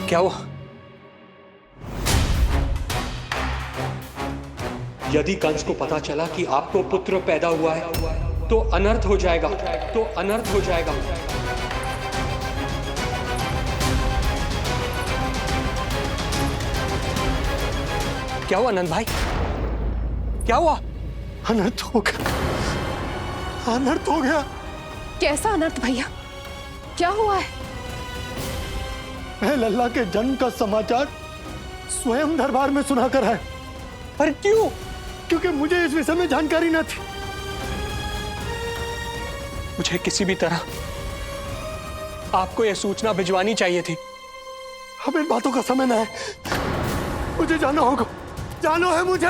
क्या हुआ? यदि कंस को पता चला कि आपको पुत्र पैदा हुआ है तो अनर्थ हो जाएगा, तो अनर्थ हो जाएगा। क्या हुआ नंद भाई? क्या हुआ? अनर्थ हो गया, अनर्थ हो गया। कैसा अनर्थ भैया? क्या हुआ है? मैं लल्ला के जन्म का समाचार स्वयं दरबार में सुनाकर आया। पर क्यों? क्योंकि मुझे इस विषय में जानकारी न थी। मुझे किसी भी तरह आपको यह सूचना भिजवानी चाहिए थी। अब इन बातों का समय न है, मुझे जाना होगा, जाना है मुझे।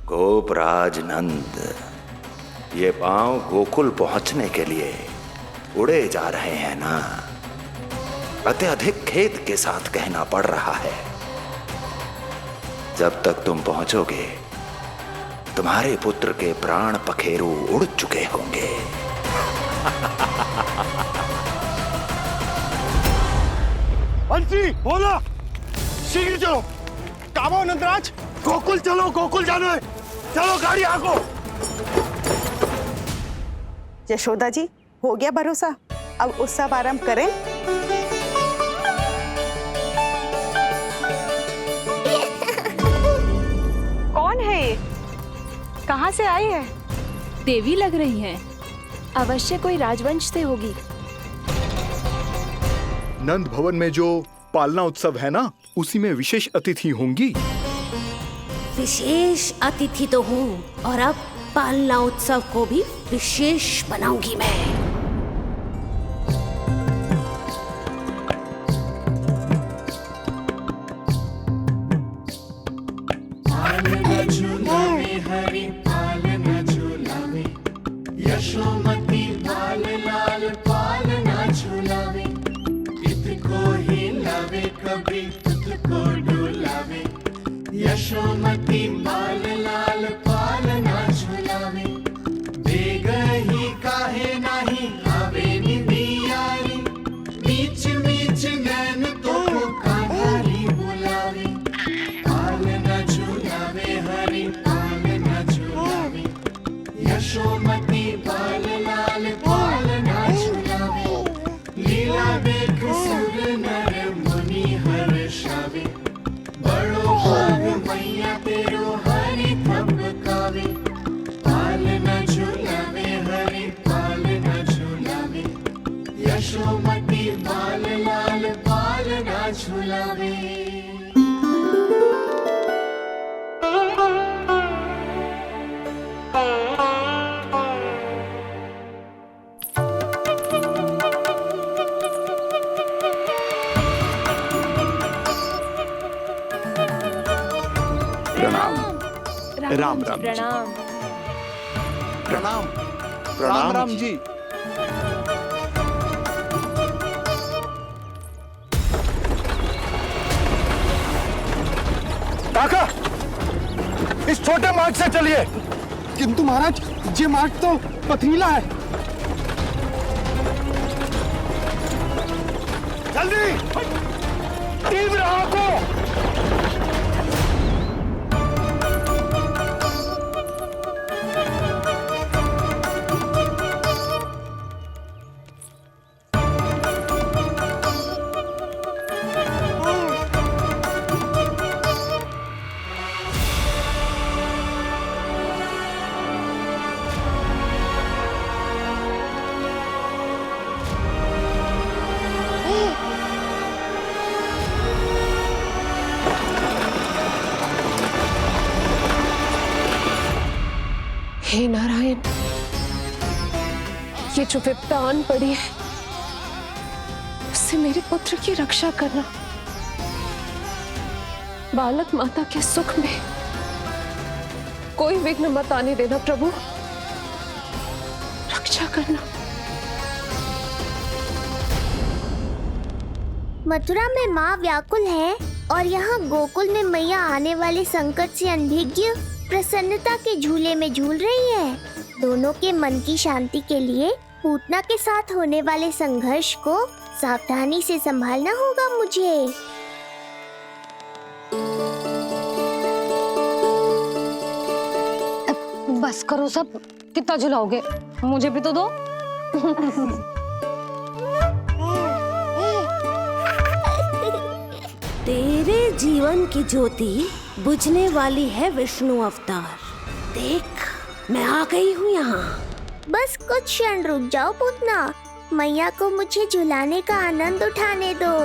गोपराज नंद, ये पांव गोकुल पहुंचने के लिए उड़े जा रहे हैं ना? अत्यधिक खेद के साथ कहना पड़ रहा है, जब तक तुम पहुंचोगे तुम्हारे पुत्र के प्राण पखेरु उड़ चुके होंगे। बंसी बोला, शीघ्र चलो। काबो नंदराज, गोकुल चलो, गोकुल जाना है। चलो गाड़ी आगो। यशोदा जी, हो गया भरोसा, अब उत्सव आरंभ करें। कौन है ये? कहाँ से आई है? देवी लग रही हैं। अवश्य कोई राजवंश से होगी। नंद भवन में जो पालना उत्सव है ना, उसी में विशेष अतिथि होंगी। विशेष अतिथि तो हूँ, और अब पालना उत्सव को भी विशेष बनाऊंगी मैं। पालना झूलावे हरि पालना झूलावे, यशोमती बाल लाल पालना झूलावे। इतको हिलावे कभी तुझको डुलावे, यशोमती बाल लाल पालना झूलावे। बेग ही काहे नाही आवे निदियारी, मीच मीच नैन तो कान्हारी बुलावे। पालना झूलावे हरि पालना झूलावे, यशोमती बाल लाल पालना झूलावे। लीला देख सुर नर मुनि हर्षावे, बड़ो भाग मैया तेरो हरि थपकावे। पालना झूलावे हरि पालना झूलावे, यशोमती बाल लाल पालना झूलावे। राम राम जी। प्रणाम। प्रणाम प्रणाम राम जी। काका, इस छोटे मार्ग से चलिए। किंतु महाराज, ये मार्ग तो पथरीला है। जल्दी तीव्र आंको। हे नारायण, ये जो विपदा आन पड़ी है, उससे मेरे पुत्र की रक्षा करना। बालक माता के सुख में कोई विघ्न मत आने देना प्रभु, रक्षा करना। मथुरा में माँ व्याकुल है और यहाँ गोकुल में मैया आने वाले संकट से अनभिज्ञ प्रसन्नता के झूले में झूल रही है। दोनों के मन की शांति के लिए पूतना के साथ होने वाले संघर्ष को सावधानी से संभालना होगा मुझे। बस करो सब, कितना झुलाओगे, मुझे भी तो दो। तेरे जीवन की ज्योति बुझने वाली है विष्णु अवतार। देख, मैं आ गई हूँ यहाँ। बस कुछ क्षण रुक जाओ पूतना, मैया को मुझे झुलाने का आनंद उठाने दो।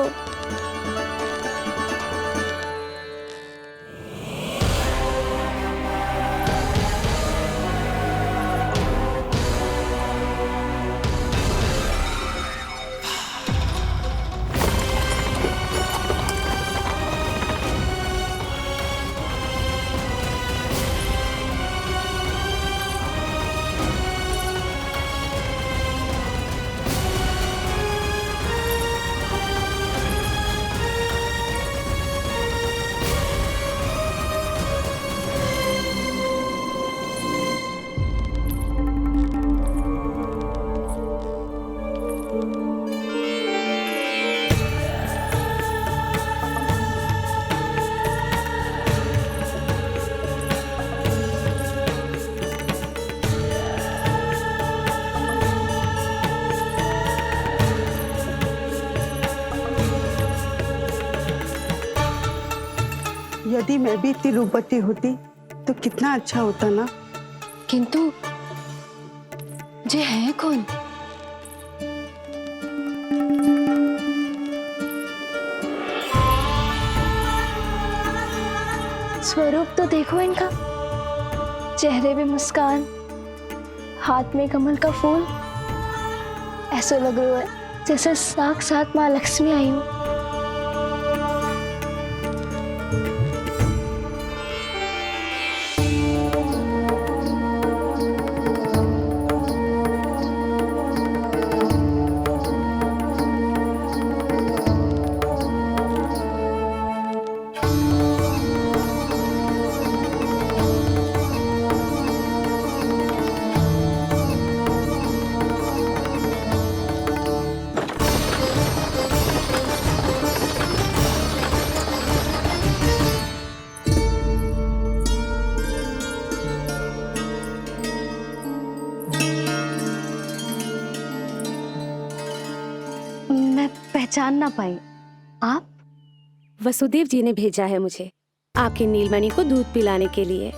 यदि मैं भी इतनी रूपवती होती तो कितना अच्छा होता ना। किंतु जे है कौन? स्वरूप तो देखो इनका, चेहरे पे मुस्कान, हाथ में कमल का फूल। ऐसा लग रहा है जैसे साक्षात माँ लक्ष्मी आई हो। पहचान ना पाई। आप? वसुदेव जी ने भेजा है मुझे आपकी नीलमणि को दूध पिलाने के लिए।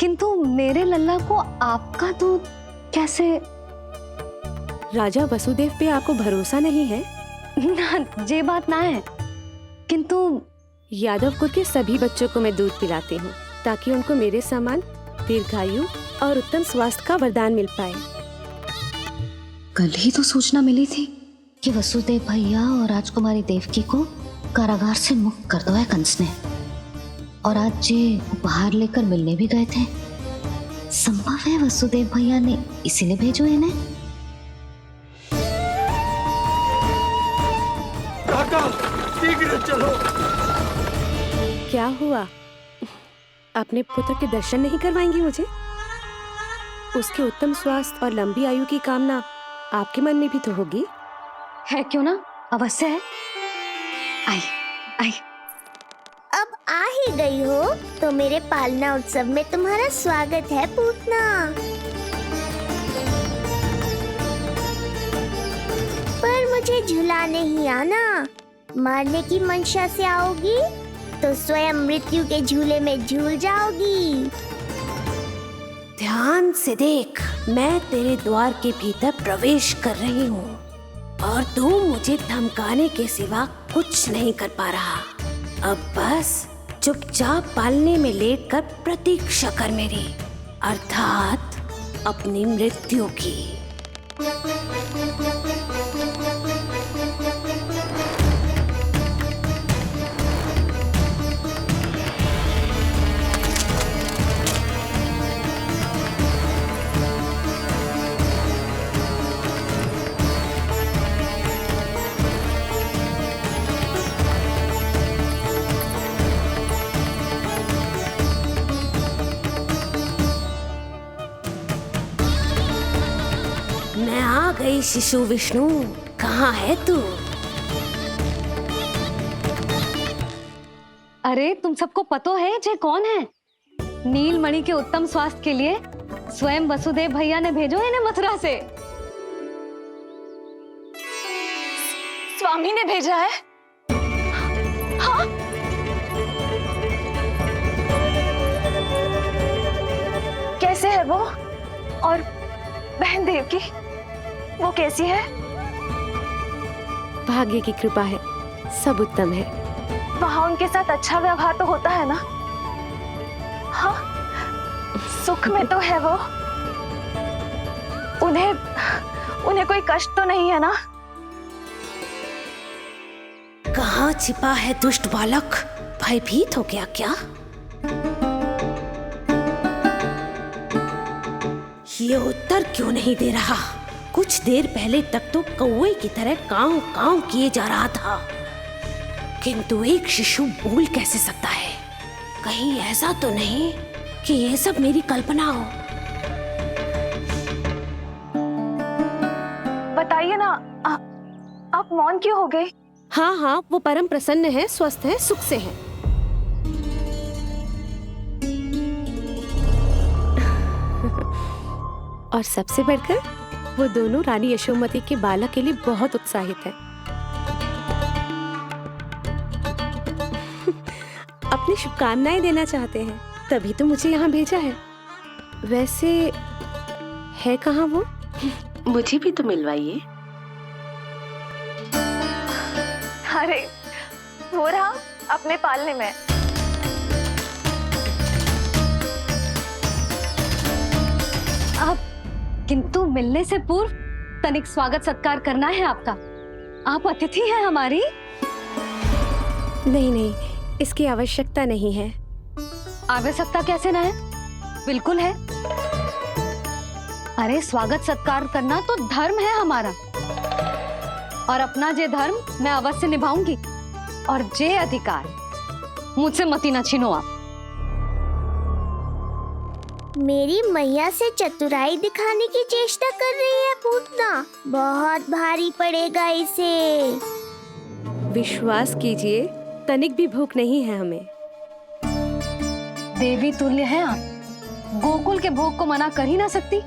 किंतु मेरे लल्ला को आपका दूध कैसे? राजा वसुदेव पे आपको भरोसा नहीं है? ना, ये बात ना है। किंतु यादव कुल के सभी बच्चों को मैं दूध पिलाती हूँ ताकि उनको मेरे समान दीर्घायु और उत्तम स्वास्थ्य का वरदान मिल पाए। कल ही तो सूचना मिली थी कि वसुदेव भैया और राजकुमारी देवकी को कारागार से मुक्त कर दो है कंस ने, और आज ये उपहार लेकर मिलने भी गए थे। संभव है वसुदेव भैया ने इसीलिए भेजो इन्हें। काका, शीघ्र चलो। क्या हुआ? अपने पुत्र के दर्शन नहीं करवाएंगी मुझे? उसके उत्तम स्वास्थ्य और लंबी आयु की कामना आपके मन में भी तो होगी। है क्यों ना, अवश्य है। आई आई। अब आ ही गई हो तो मेरे पालना उत्सव में तुम्हारा स्वागत है पूतना। पर मुझे झुलाने ही आना। मारने की मंशा से आओगी तो स्वयं मृत्यु के झूले में झूल जाओगी। ध्यान से देख, मैं तेरे द्वार के भीतर प्रवेश कर रही हूँ और तू मुझे धमकाने के सिवा कुछ नहीं कर पा रहा। अब बस चुपचाप पालने में लेटकर प्रतीक्षा कर मेरी, अर्थात अपनी मृत्यु की। अरे शिशु विष्णु, कहाँ है तू? अरे तुम सबको पतो है जे कौन है? नीलमणि के उत्तम स्वास्थ्य के लिए स्वयं वसुदेव भैया ने भेजो इन्हें मथुरा से। स्वामी ने भेजा है? हाँ? कैसे है वो? और बहन देवकी, वो कैसी है? भाग्य की कृपा है, सब उत्तम है। वहाँ उनके साथ अच्छा व्यवहार तो होता है ना? हाँ, सुख में तो है वो। उन्हें कोई कष्ट तो नहीं है ना? कहाँ छिपा है दुष्ट बालक? भयभीत हो गया क्या? ये उत्तर क्यों नहीं दे रहा? कुछ देर पहले तक तो कौवे की तरह कांव कांव किए जा रहा था, किंतु एक शिशु बोल कैसे सकता है? कहीं ऐसा तो नहीं कि ये सब मेरी कल्पना हो? बताइए ना, आप मौन क्यों हो गए? हाँ हाँ, वो परम प्रसन्न है, स्वस्थ है, सुख से है। और सबसे बढ़कर वो दोनों रानी यशोमती के बालक के लिए बहुत उत्साहित है। अपनी शुभकामनाएं देना चाहते हैं, तभी तो मुझे यहाँ भेजा है। वैसे है कहाँ वो? मुझे भी तो मिलवाइए। अरे वो रहा अपने पालने में। आप किंतु मिलने से पूर्व तनिक स्वागत सत्कार करना है आपका। आप अतिथि हैं हमारी। नहीं नहीं, इसकी आवश्यकता नहीं है। आवश्यकता कैसे ना है? बिल्कुल है। अरे स्वागत सत्कार करना तो धर्म है हमारा, और अपना जे धर्म मैं अवश्य निभाऊंगी, और जे अधिकार मुझसे मती न छीनो आप। मेरी मैया से चतुराई दिखाने की चेष्टा कर रही है पूतना। बहुत भारी पड़ेगा इसे। विश्वास कीजिए, तनिक भी भूख नहीं है हमें। देवी तुल्य हैं आप, गोकुल के भोग को मना कर ही ना सकती।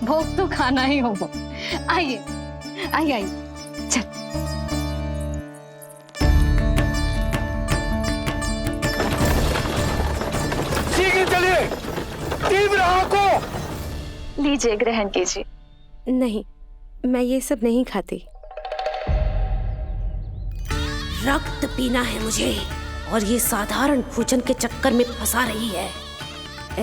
भोग तो खाना ही होगा। आइए आइए आइए, चल। शीघ्र चलिए, तीव्र आंखों। लीजिए, ग्रहण कीजिए। नहीं, मैं ये सब नहीं खाती। रक्त पीना है मुझे, और ये साधारण भोजन के चक्कर में फंसा रही है।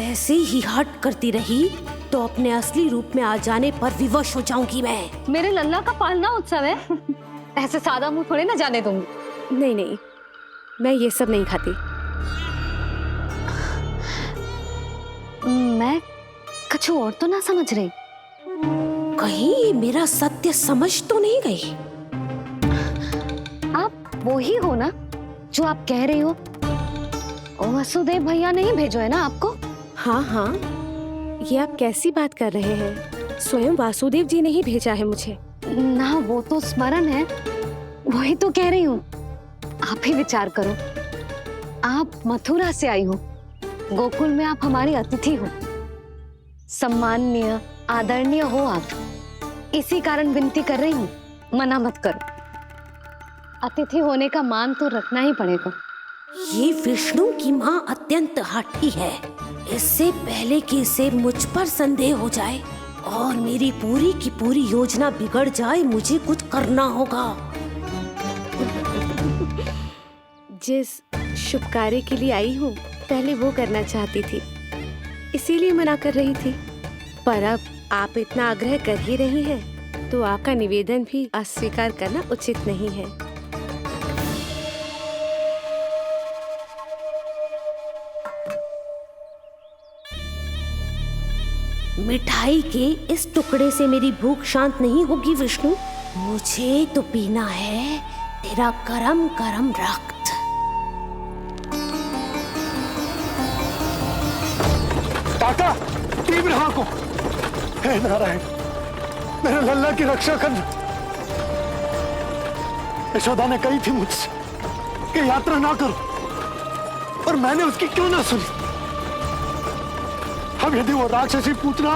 ऐसे ही हट करती रही तो अपने असली रूप में आ जाने पर विवश हो जाऊंगी मैं। मेरे लल्ला का पालना उत्सव है, ऐसे सादा मुंह थोड़े ना जाने दूंगी। नहीं नहीं, मैं ये सब नहीं खाती। मैं कुछ और तो ना समझ रही। कहीं ये मेरा सत्य समझ तो नहीं गई? आप वो ही हो ना जो आप कह रही हो? वसुदेव भैया ने ही भेजो है ना आपको? हाँ हाँ, ये आप कैसी बात कर रहे हैं? स्वयं वासुदेव जी ने ही भेजा है मुझे। ना, वो तो स्मरण है, वही तो कह रही हूँ। आप ही विचार करो, आप मथुरा से आई हो, गोकुल में आप हमारी अतिथि हो, सम्माननीय आदरणीय हो आप। इसी कारण विनती कर रही हूँ, मना मत करो। अतिथि होने का मान तो रखना ही पड़ेगा। ये विष्णु की माँ अत्यंत हठी है। इससे पहले कि इसे मुझ पर संदेह हो जाए और मेरी पूरी की पूरी योजना बिगड़ जाए, मुझे कुछ करना होगा। जिस शुभ कार्य के लिए आई हूँ, पहले वो करना चाहती थी, इसीलिए मना कर रही थी। पर अब आप इतना आग्रह कर ही रही हैं, तो आपका निवेदन भी अस्वीकार करना उचित नहीं है। मिठाई के इस टुकड़े से मेरी भूख शांत नहीं होगी विष्णु। मुझे तो पीना है तेरा गरम गरम रक्त। काका, तीव्र हाँ को। हे नारायण, मेरे लल्ला की रक्षा करना। यशोदा ने कही थी मुझसे कि यात्रा ना करो, और मैंने उसकी क्यों ना सुनी। अब यदि वो राक्षसी पूतना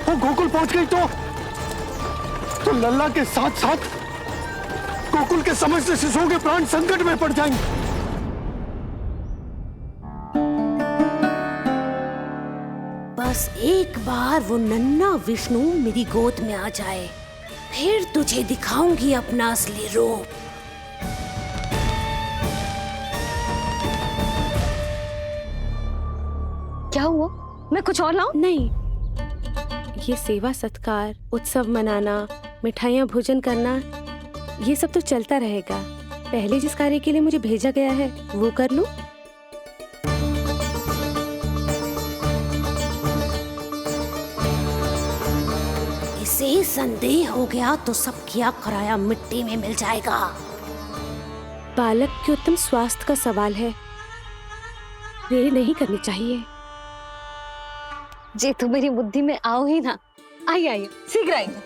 वो गोकुल पहुंच गई तो लल्ला के साथ साथ गोकुल के समस्त शिशुओं के प्राण संकट में पड़ जाएंगे। बस एक बार वो नन्हा विष्णु मेरी गोद में आ जाए, फिर तुझे दिखाऊंगी अपना असली रूप। क्या हुआ? मैं कुछ और लाऊं? नहीं, ये सेवा सत्कार, उत्सव मनाना, मिठाइयाँ भोजन करना, ये सब तो चलता रहेगा। पहले जिस कार्य के लिए मुझे भेजा गया है वो कर लूं। इसे संदेह हो गया तो सब किया कराया मिट्टी में मिल जाएगा। बालक के उत्तम स्वास्थ्य का सवाल है, देरी नहीं करनी चाहिए। जे तो मेरी बुद्धि में आओ ही ना। आइए आइए, शीघ्र आइए,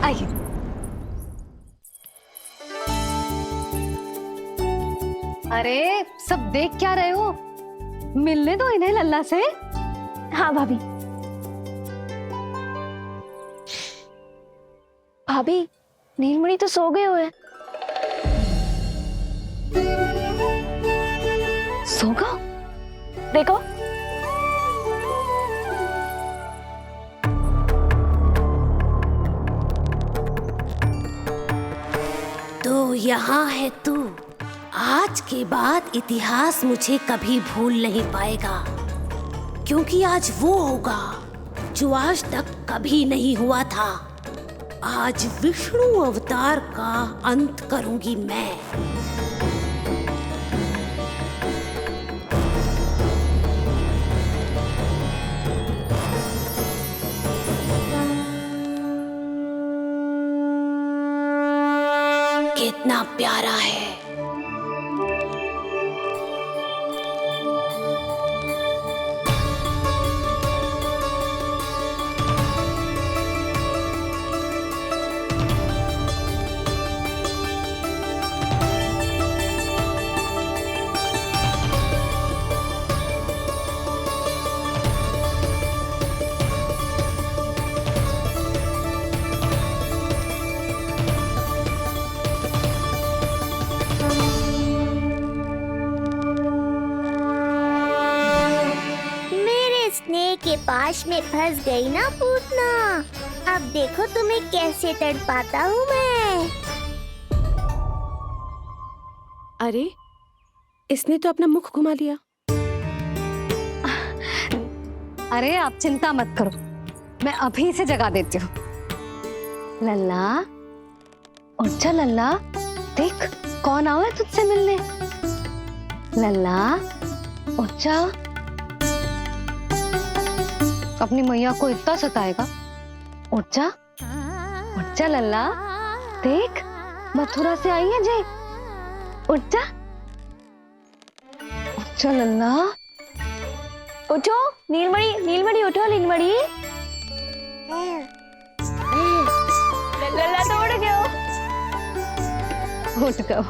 आइए। अरे सब देख क्या रहे हो? मिलने दो इन्हें लल्ला से। हाँ भाभी। भाभी, नीलमणि तो सो गए हुए। सो गया? देखो। तो यहाँ है तू। आज के बाद इतिहास मुझे कभी भूल नहीं पाएगा, क्योंकि आज वो होगा जो आज तक कभी नहीं हुआ था। आज विष्णु अवतार का अंत करूंगी मैं। कितना प्यारा है। के पास में फंस गई ना पूतना। अब देखो तुम्हें कैसे तड़पाता हूँ मैं। अरे, इसने तो अपना मुख घुमा लिया। अरे आप चिंता मत करो, मैं अभी से जगा देती हूँ। लल्ला, उठ जा लल्ला, देख कौन आया है तुझसे मिलने। लल्ला, उठ जा। अपनी मैया को इतना सताएगा? उठ जा लल्ला, देख मथुरा से आई है जय। उठ जा लल्ला। उठो नीलमणि, नीलमणि उठो नीलमणि। लल्ला तो उठ गयो। उठ गयो।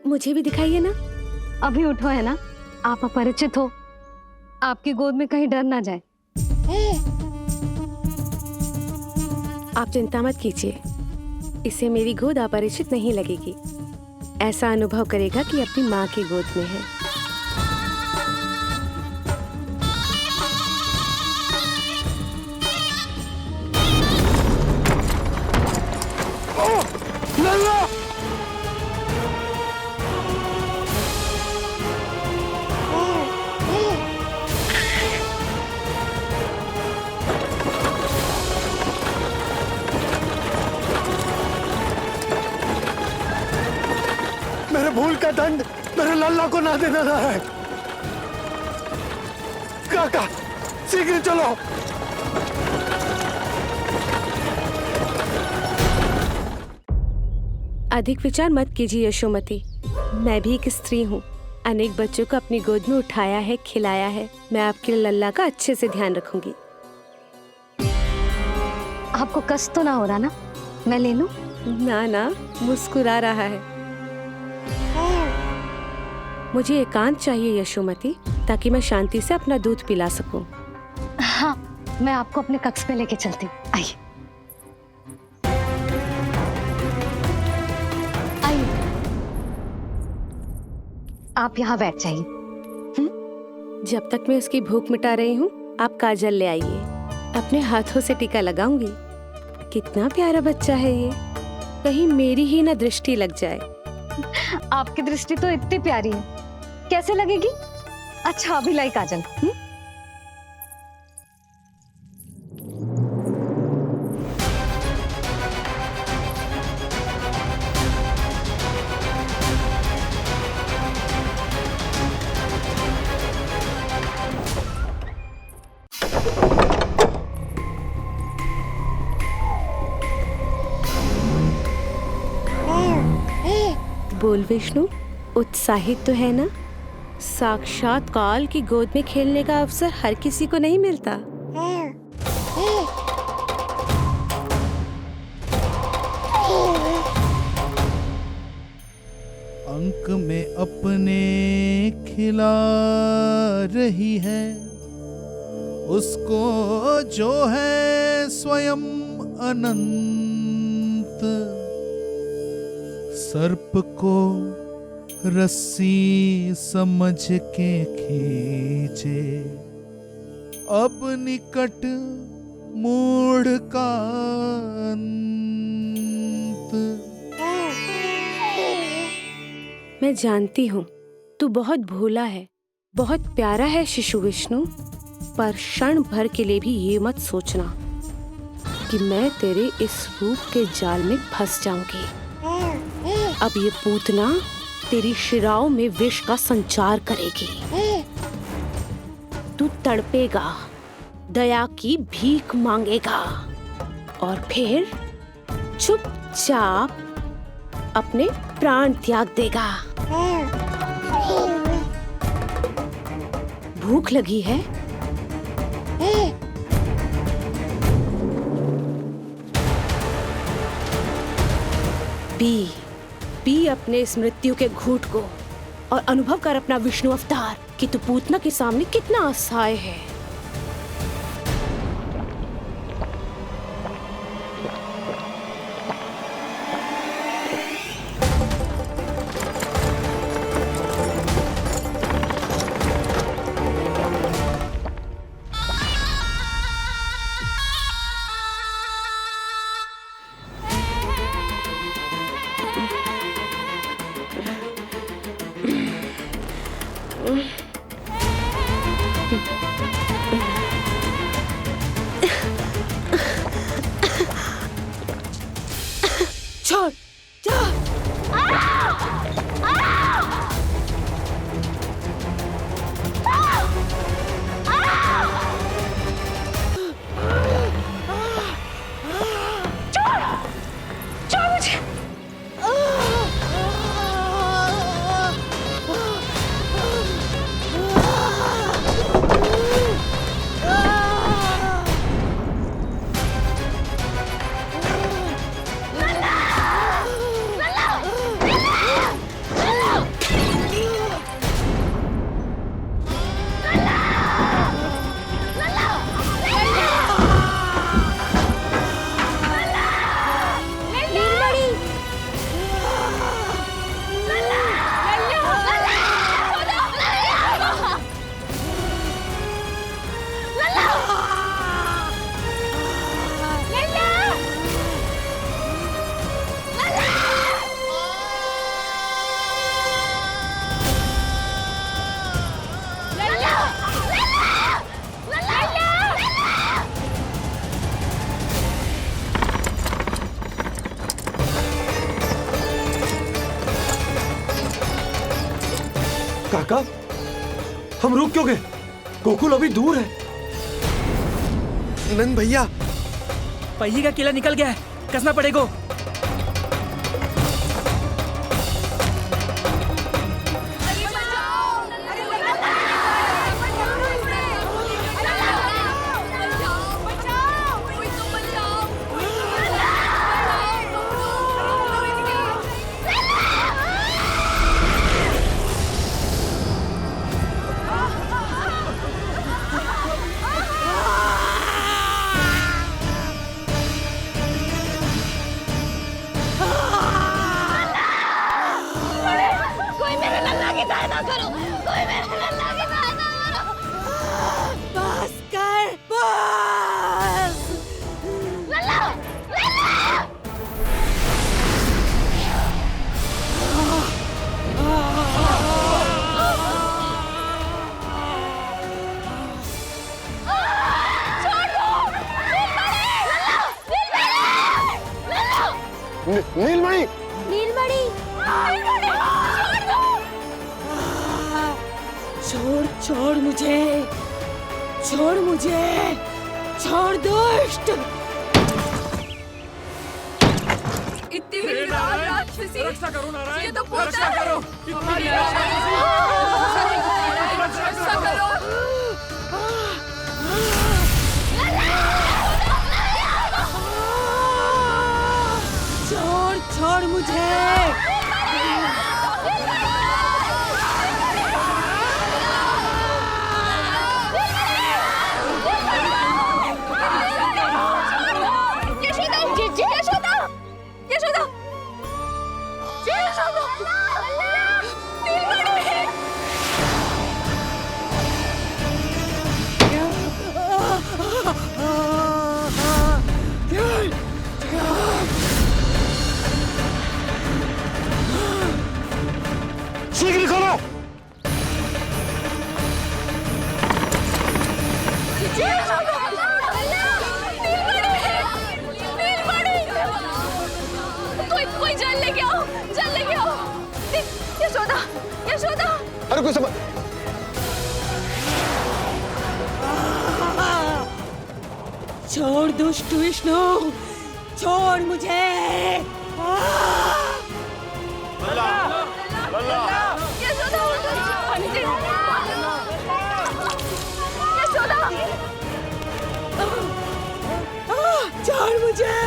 मुझे भी दिखाइए ना। अभी उठो है ना, आप अपरिचित हो, आपकी गोद में कहीं डर ना जाए। आप चिंता मत कीजिए, इसे मेरी गोद अपरिचित नहीं लगेगी। ऐसा अनुभव करेगा कि अपनी माँ की गोद में है। मेरे भूल का दंड मेरे लल्ला को ना देना है। काका, शीघ्र चलो। अधिक विचार मत कीजिए यशोमती। मैं भी एक स्त्री हूँ, अनेक बच्चों को अपनी गोद में उठाया है, खिलाया है। मैं आपके लल्ला का अच्छे से ध्यान रखूंगी। आपको कष्ट तो ना हो रहा ना? मैं ले लूं? ना ना, मुस्कुरा रहा है। मुझे एकांत चाहिए यशोमती, ताकि मैं शांति से अपना दूध पिला सकूं। हाँ, मैं आपको अपने कक्ष में लेके चलती हूँ। आइए आइए, आप यहाँ बैठ जाइए। जब तक मैं उसकी भूख मिटा रही हूँ, आप काजल ले आइए। अपने हाथों से टीका लगाऊंगी। कितना प्यारा बच्चा है ये, कहीं मेरी ही ना दृष्टि लग जाए। आपकी दृष्टि तो इतनी प्यारी है, कैसे लगेगी? अच्छा अभी लाई काजल। बोल विष्णु, उत्साहित तो है ना? साक्षात काल की गोद में खेलने का अवसर हर किसी को नहीं मिलता। अंक में अपने खिला रही है, उसको जो है स्वयं अनंत। सर्प को रस्सी समझ के खींचे, अब निकट मूढ़ का अंत। मैं जानती हूँ तू बहुत भोला है, बहुत प्यारा है शिशु विष्णु, पर क्षण भर के लिए भी ये मत सोचना कि मैं तेरे इस रूप के जाल में फंस जाऊंगी। अब ये पूतना तेरी शिराओं में विष का संचार करेगी। तू तड़पेगा, दया की भीख मांगेगा और फिर चुपचाप अपने प्राण त्याग देगा। भूख लगी है? पी अपने इस मृत्यु के घूंट को और अनुभव कर अपना विष्णु अवतार कि तू पूतना के सामने कितना असहाय है। छोड़, काका, हम रुक क्यों गए? गोकुल अभी दूर है। नंद भैया, पहिए का किला निकल गया है, कसना पड़ेगा। कोई मेरे लल्ला की बात ना करो। बस कर बस। लल्ला लल्ला नीलमणि नीलमणि छोड़ छोड़ मुझे, छोड़ मुझे, छोड़ दुष्ट। इतनी बड़ी राक्षसी, रक्षा करो नारायण, ये तो रक्षा करो, हमारी रक्षा करो। छोड़ छोड़ मुझे। शीघ्र करो। कोई जल लेके आओ, जल लेके आओ। यशोदा, यशोदा। अरे कोई समझ। छोड़ दुष्ट विष्णु, छोड़ मुझे। छोड़ मुझे।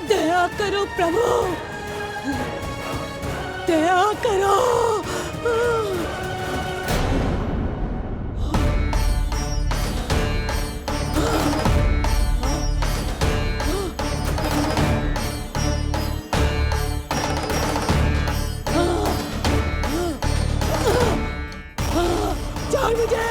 दया करो प्रभु, दया करो। छोड़ मुझे।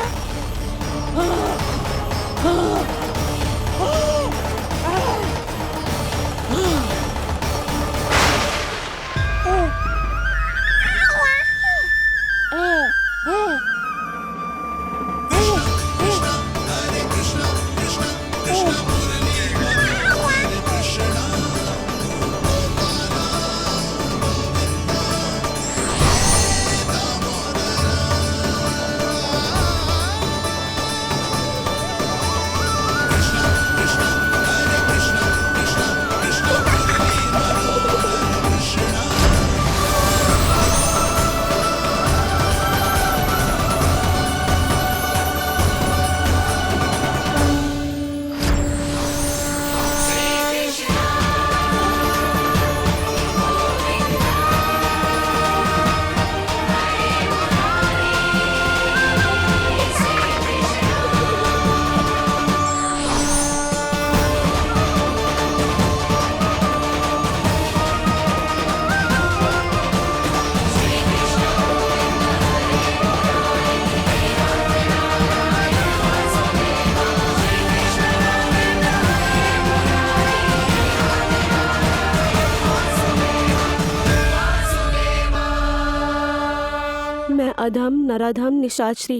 मैं अधम नराधम निशाचरी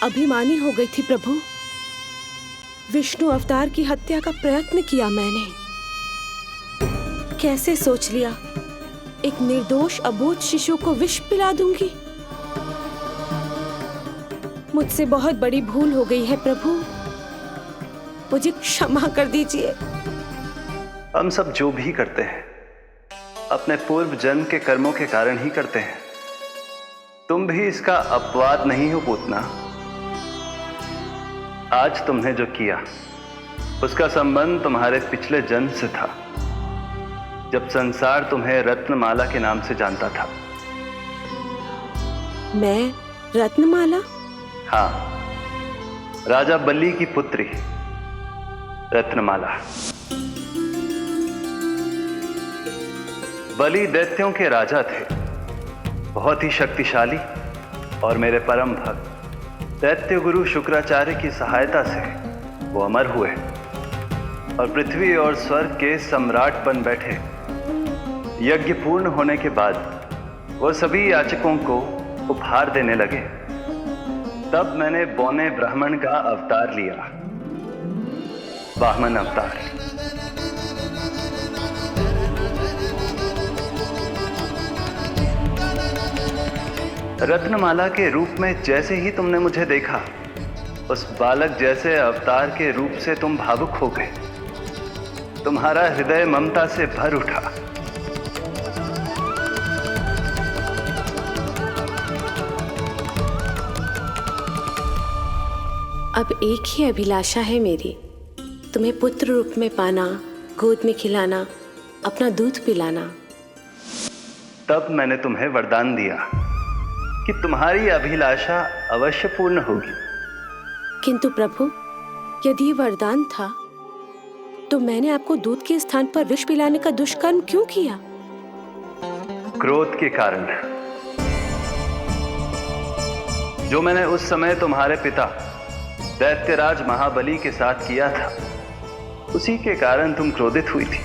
अभिमानी हो गई थी प्रभु। विष्णु अवतार की हत्या का प्रयत्न किया मैंने। कैसे सोच लिया एक निर्दोष अबोध शिशु को विष पिला दूंगी। मुझसे बहुत बड़ी भूल हो गई है प्रभु, मुझे क्षमा कर दीजिए। हम सब जो भी करते हैं अपने पूर्व जन्म के कर्मों के कारण ही करते हैं। तुम भी इसका अपवाद नहीं हो पूतना। आज तुमने जो किया उसका संबंध तुम्हारे पिछले जन्म से था, जब संसार तुम्हें रत्नमाला के नाम से जानता था। मैं रत्नमाला? हाँ, राजा बल्ली की पुत्री रत्नमाला। बलि दैत्यों के राजा थे, बहुत ही शक्तिशाली, और मेरे परम भक्त दैत्य गुरु शुक्राचार्य की सहायता से वो अमर हुए और पृथ्वी और स्वर्ग के सम्राट बन बैठे। यज्ञ पूर्ण होने के बाद वो सभी याचकों को उपहार देने लगे। तब मैंने बौने ब्राह्मण का अवतार लिया, वामन अवतार। रत्नमाला के रूप में जैसे ही तुमने मुझे देखा, उस बालक जैसे अवतार के रूप से तुम भावुक हो गए। तुम्हारा हृदय ममता से भर उठा। अब एक ही अभिलाषा है मेरी, तुम्हें पुत्र रूप में पाना, गोद में खिलाना, अपना दूध पिलाना। तब मैंने तुम्हें वरदान दिया कि तुम्हारी अभिलाषा अवश्य पूर्ण होगी। किंतु प्रभु, यदि ये वरदान था तो मैंने आपको दूध के स्थान पर विष पिलाने का दुष्कर्म क्यों किया? क्रोध के कारण, जो मैंने उस समय तुम्हारे पिता दैत्यराज महाबली के साथ किया था, उसी के कारण तुम क्रोधित हुई थी।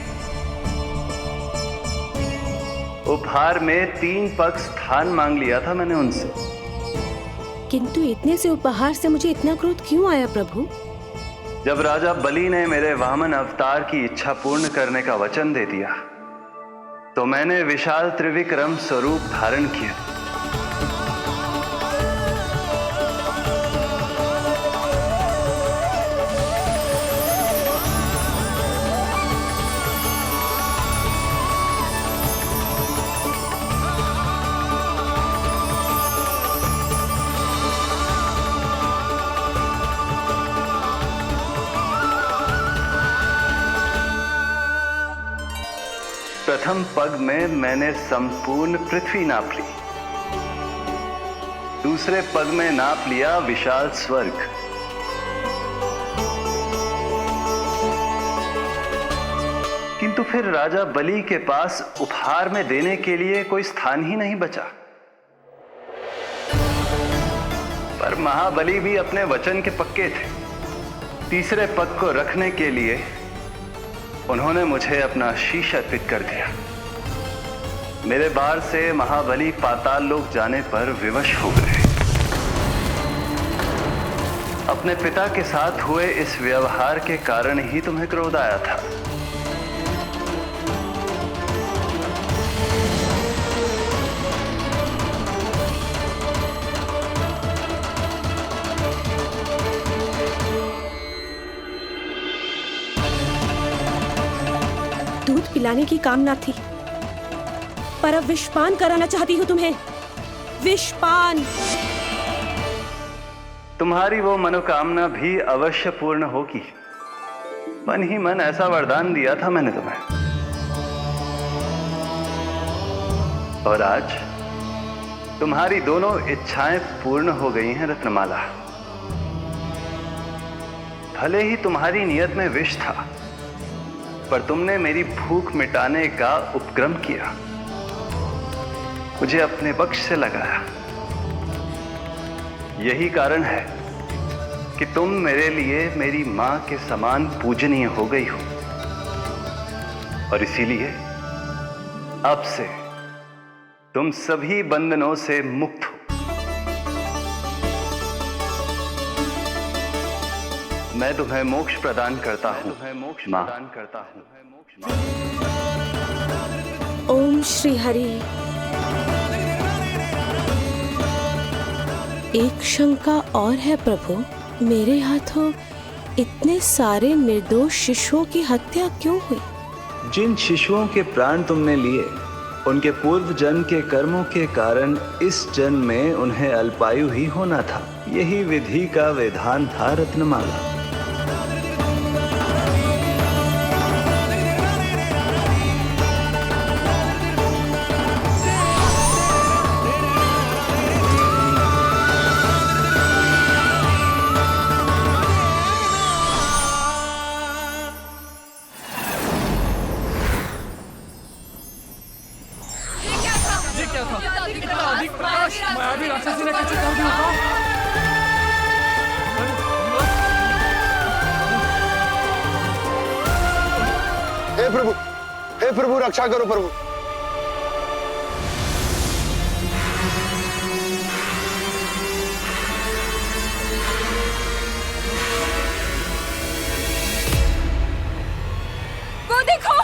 उपहार में 3 पग स्थान मांग लिया था मैंने उनसे। किंतु इतने से उपहार से मुझे इतना क्रोध क्यों आया प्रभु? जब राजा बलि ने मेरे वामन अवतार की इच्छा पूर्ण करने का वचन दे दिया, तो मैंने विशाल त्रिविक्रम स्वरूप धारण किया। प्रथम पग में मैंने संपूर्ण पृथ्वी नाप ली, दूसरे पग में नाप लिया विशाल स्वर्ग, किंतु फिर राजा बलि के पास उपहार में देने के लिए कोई स्थान ही नहीं बचा। पर महाबली भी अपने वचन के पक्के थे। तीसरे पग को रखने के लिए उन्होंने मुझे अपना शीश अर्पित कर दिया। मेरे बार से महाबली पाताल लोक जाने पर विवश हो गए। अपने पिता के साथ हुए इस व्यवहार के कारण ही तुम्हें क्रोध आया था। दूध पिलाने की कामना थी, पर अब विषपान कराना चाहती हूँ तुम्हें। विषपान। तुम्हारी वो मनोकामना भी अवश्य पूर्ण होगी। मन ही मन ऐसा वरदान दिया था मैंने तुम्हें। और आज तुम्हारी दोनों इच्छाएं पूर्ण हो गई हैं रत्नमाला। भले ही तुम्हारी नियत में विष था, पर तुमने मेरी भूख मिटाने का उपक्रम किया, मुझे अपने पक्ष से लगाया। यही कारण है कि तुम मेरे लिए मेरी मां के समान पूजनीय हो गई हो, और इसीलिए अब से तुम सभी बंधनों से मुक्त हो। मैं तुम्हें मोक्ष प्रदान करता हूं, मां। ओम श्री हरि। एक शंका और है प्रभु, मेरे हाथों इतने सारे निर्दोष शिशुओं की हत्या क्यों हुई? जिन शिशुओं के प्राण तुमने लिए, उनके पूर्व जन्म के कर्मों के कारण इस जन्म में उन्हें अल्पायु ही होना था। यही विधि का विधान था रत्नमाला। क्या था? इतना अधिक प्रकाश मैं भी राक्षसी ने कैसे कर दिया था? हे प्रभु रक्षा करो प्रभु। वो देखो,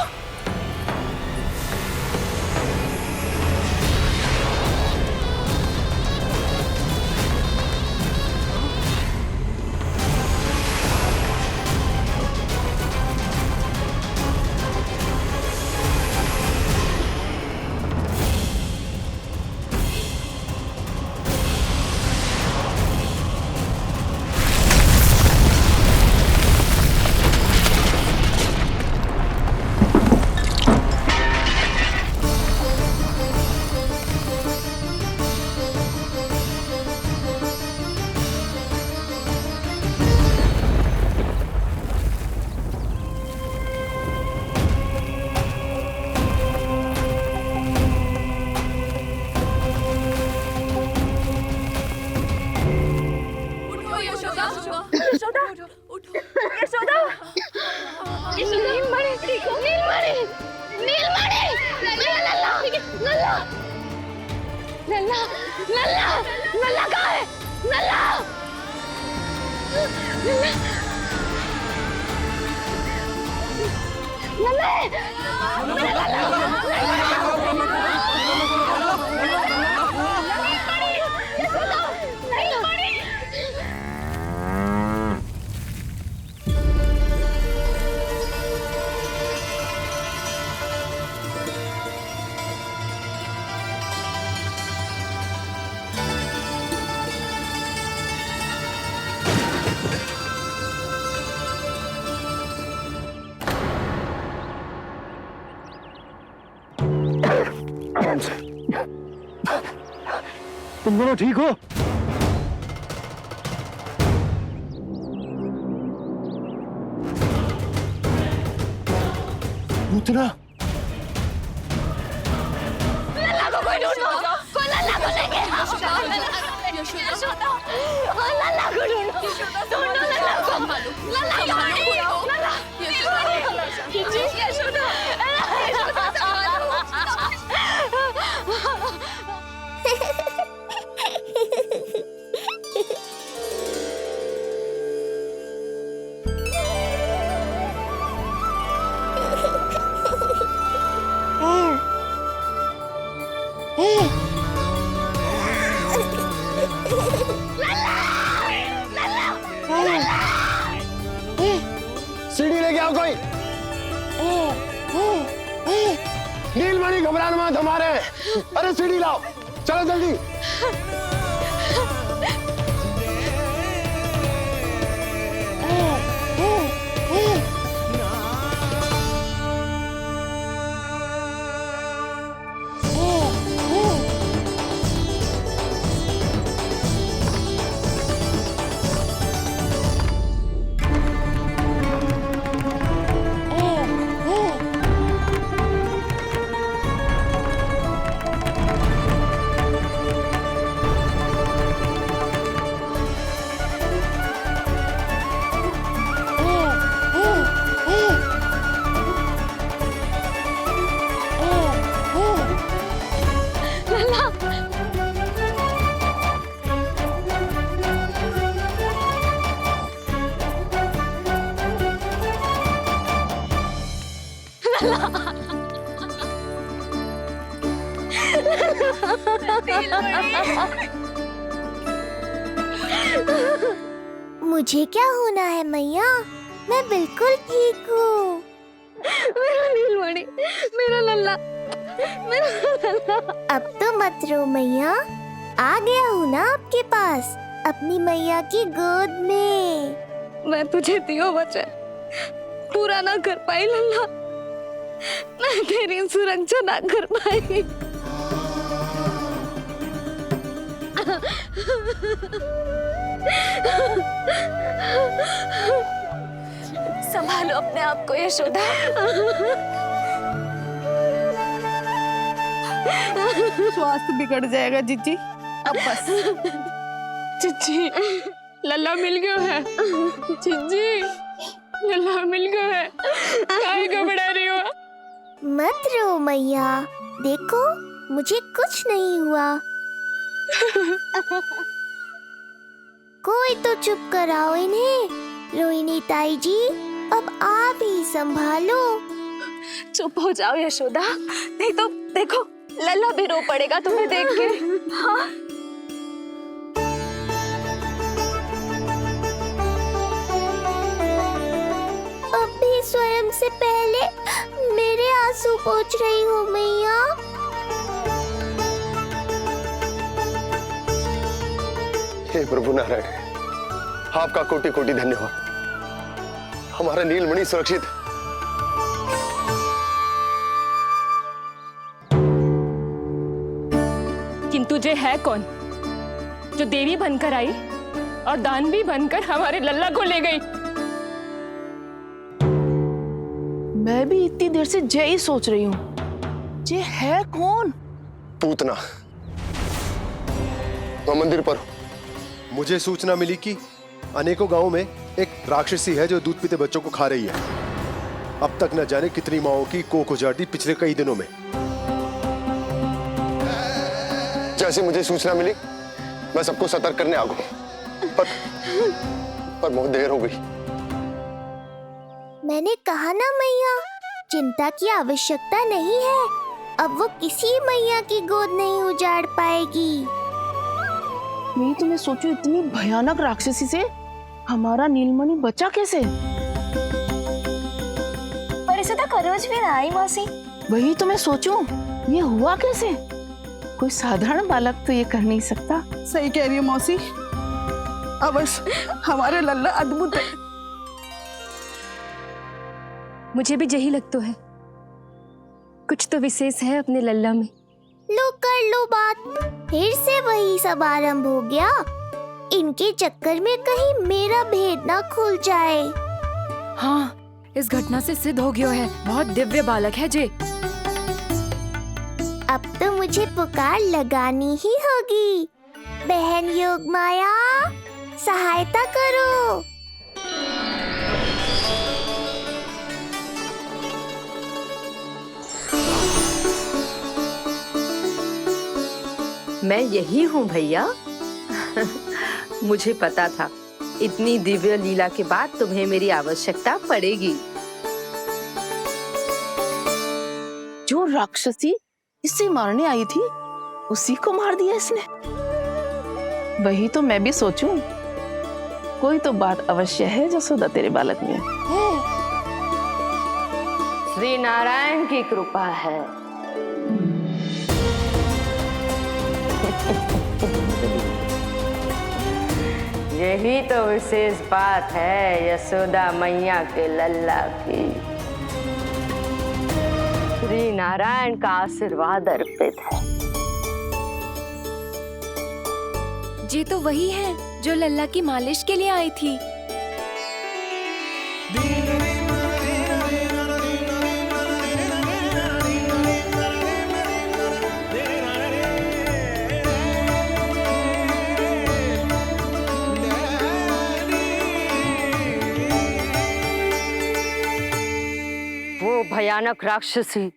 तुम दोनों ठीक हो? पूतना लल्ला को कोई ढूंढो, कोई लल्ला को लेके आओ। यशोदा, लल्ला को ढूंढो, ढूंढो लल्ला को। लल्ला कहाँ है? लल्ला, यशोदा, सीढ़ी लेके आओ कोई। नीलमणि घबराना मत, हमारे। अरे सीढ़ी लाओ, चलो जल्दी। मुझे क्या होना है मैया? मैं बिल्कुल ठीक हूँ। मेरा नीलमणि, मेरा लल्ला, मेरा लल्ला। अब तो मत रो मैया, आ गया हूँ ना आपके पास, अपनी मैया की गोद में। मैं तुझे दियो वचन पूरा ना कर पाई लल्ला, मैं तेरी सुरक्षा ना कर पाई। संभालो अपने आप को यशोदा। स्वास्थ्य बिगड़ जाएगा जीजी। अब बस। चिच्ची, लल्ला मिल गयो है। चिच्ची, लल्ला मिल गयो है। काहे घबरा रही हो? मत रो मैया, देखो मुझे कुछ नहीं हुआ। कोई तो चुप कराओ इन्हें। रोहिणी ताई जी, अब आप ही संभालो। चुप हो जाओ यशोदा, नहीं तो देखो लल्ला भी रो पड़ेगा तुम्हें देख के। हाँ? अब भी स्वयं से पहले मेरे आंसू पोंछ रही हो मैया। हे प्रभु नारायण, आपका कोटि कोटि धन्यवाद। हमारा नीलमणि सुरक्षित है। किंतु जे है कौन जो देवी बनकर आई और दानवी बनकर हमारे लल्ला को ले गई? मैं भी इतनी देर से जय ही सोच रही हूँ, जे है कौन? पूतना। मैं मंदिर पर हूँ। मुझे सूचना मिली कि अनेकों गांवों में एक राक्षसी है जो दूध पीते बच्चों को खा रही है। अब तक न जाने कितनी माओं की कोख उजाड़ दी पिछले कई दिनों में। जैसे मुझे सूचना मिली मैं सबको सतर्क करने आ गया, पर बहुत देर हो गई। मैंने कहा ना मैया, चिंता की आवश्यकता नहीं है। अब वो किसी मैया की गोद नहीं उजाड़ पाएगी। मैं तो सोचूं इतनी भयानक राक्षसी से हमारा नीलमणि बचा कैसे? पर इसे तो करोज भी ना आई मौसी। वही तो मैं सोचूं, ये हुआ कैसे? कोई साधारण बालक तो ये कर नहीं सकता। सही कह रही हो मौसी, अवश्य हमारे लल्ला अद्भुत है। मुझे भी यही लगता है, कुछ तो विशेष है अपने लल्ला में। लो कर लो बात, फिर से वही सब आरंभ हो गया। इनके चक्कर में कहीं मेरा भेद ना खुल जाए। हाँ, इस घटना से सिद्ध हो गया है, बहुत दिव्य बालक है जे। अब तो मुझे पुकार लगानी ही होगी। बहन योगमाया, सहायता करो। मैं यही हूँ भैया। मुझे पता था इतनी दिव्य लीला के बाद तुम्हें मेरी आवश्यकता पड़ेगी। जो राक्षसी इसे मारने आई थी उसी को मार दिया इसने। वही तो मैं भी सोचूं, कोई तो बात अवश्य है जसोदा तेरे बालक में। श्री नारायण की कृपा है। यही तो विशेष बात है यशोदा मैया के लल्ला की। श्री नारायण का आशीर्वाद अर्पित है। जी तो वही है जो लल्ला की मालिश के लिए आई थी। वो भयानक राक्षसी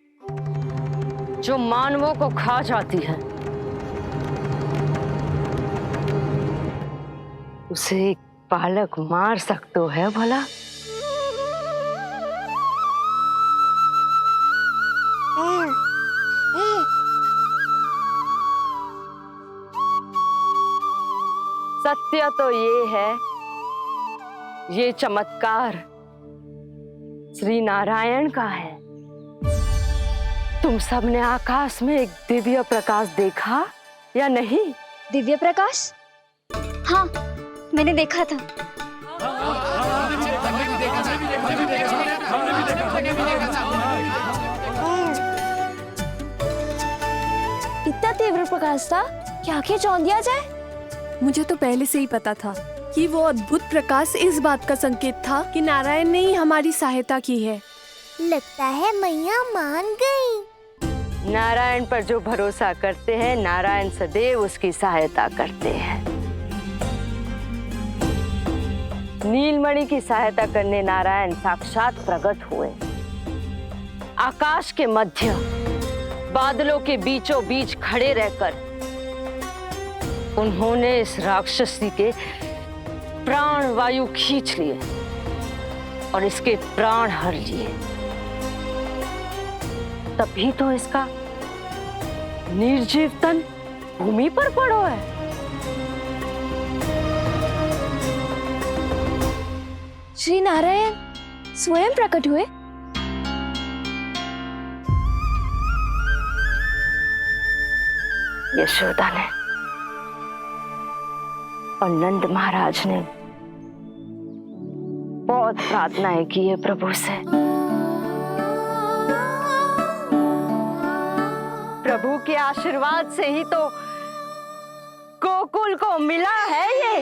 जो मानवों को खा जाती है, उसे एक बालक मार सकते है भला? सत्य तो ये है, ये चमत्कार श्री नारायण का है। तुम सबने आकाश में एक दिव्य प्रकाश देखा या नहीं? दिव्य प्रकाश? हाँ, मैंने देखा था। इतना तीव्र प्रकाश था कि आंखें चौंधिया जाए। मुझे तो पहले से ही पता था कि वो अद्भुत प्रकाश इस बात का संकेत था कि नारायण ने ही हमारी सहायता की है। लगता है मैया मान गई। नारायण पर जो भरोसा करते हैं, नारायण सदैव उसकी सहायता करते हैं। नीलमणि की सहायता करने नारायण साक्षात प्रकट हुए। आकाश के मध्य बादलों के बीचों बीच खड़े रहकर उन्होंने इस राक्षसी के प्राण वायु खींच लिए और इसके प्राण हर लिए। तभी तो इसका निर्जीव तन भूमि पर पड़ो है। श्री नारायण स्वयं प्रकट हुए। यशोदा ने और नंद महाराज ने बहुत प्रार्थनाएं की है प्रभु से। प्रभु के आशीर्वाद से ही तो गोकुल को मिला है ये।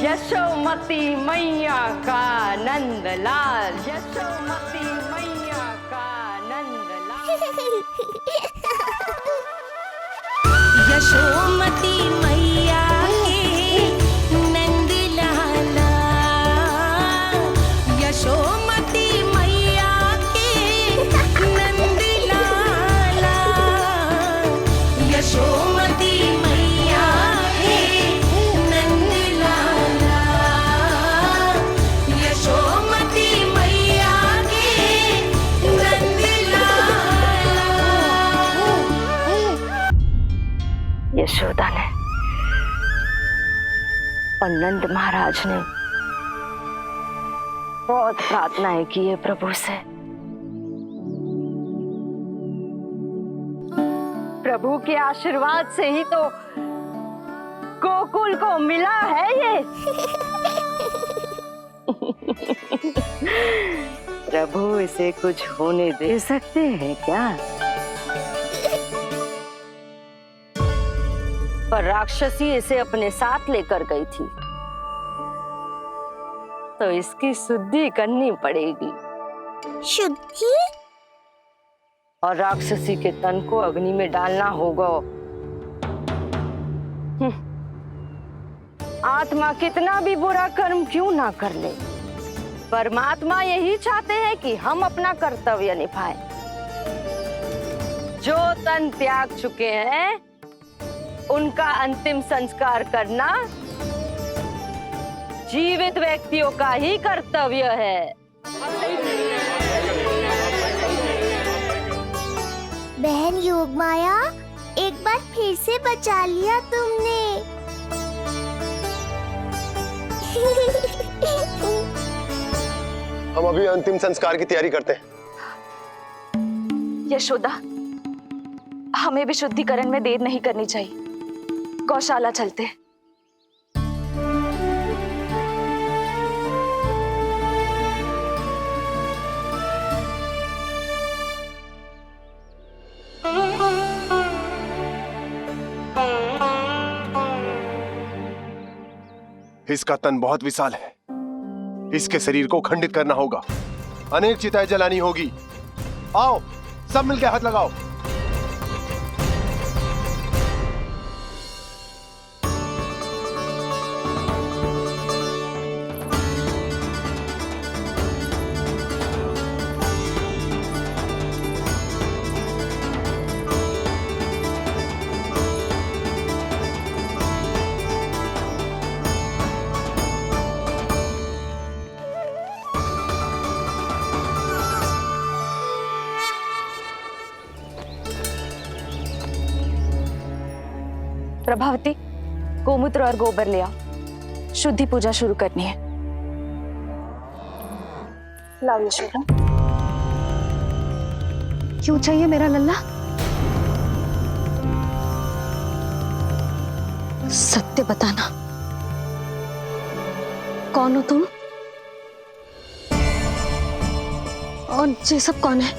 यशोमती मैया का नंदलाल, यशोमती मैया का नंदलाल। यशोमती मैया के नंद लाला, यशोमती मैया के नंद लाला, यशोमती मैया के नंद लाला, यशोमती मैया के नंद लाला। यशोदा ने और नंद महाराज ने बहुत प्रार्थनाएं की है प्रभु से। प्रभु के आशीर्वाद से ही तो गोकुल को मिला है ये। प्रभु इसे कुछ होने दे सकते हैं क्या? पर राक्षसी इसे अपने साथ लेकर गई थी, तो इसकी शुद्धि करनी पड़ेगी। शुद्धि? और राक्षसी के तन को अग्नि में डालना होगा। आत्मा कितना भी बुरा कर्म क्यों ना कर ले, परमात्मा यही चाहते हैं कि हम अपना कर्तव्य निभाएं। जो तन त्याग चुके हैं उनका अंतिम संस्कार करना जीवित व्यक्तियों का ही कर्तव्य है। बहन योगमाया, एक बार फिर से बचा लिया तुमने। हम अभी अंतिम संस्कार की तैयारी करते हैं। यशोदा, हमें भी शुद्धिकरण में देर नहीं करनी चाहिए। गौशाला चलते हैं। इसका तन बहुत विशाल है, इसके शरीर को खंडित करना होगा, अनेक चिताएं जलानी होगी। आओ सब मिलकर हाथ लगाओ। प्रभावती, गोमूत्र और गोबर ले आओ, शुद्धि पूजा शुरू करनी है। लाओ यशोदा। क्यों चाहिए मेरा लल्ला? सत्य बताना, कौन हो तुम और ये सब कौन है?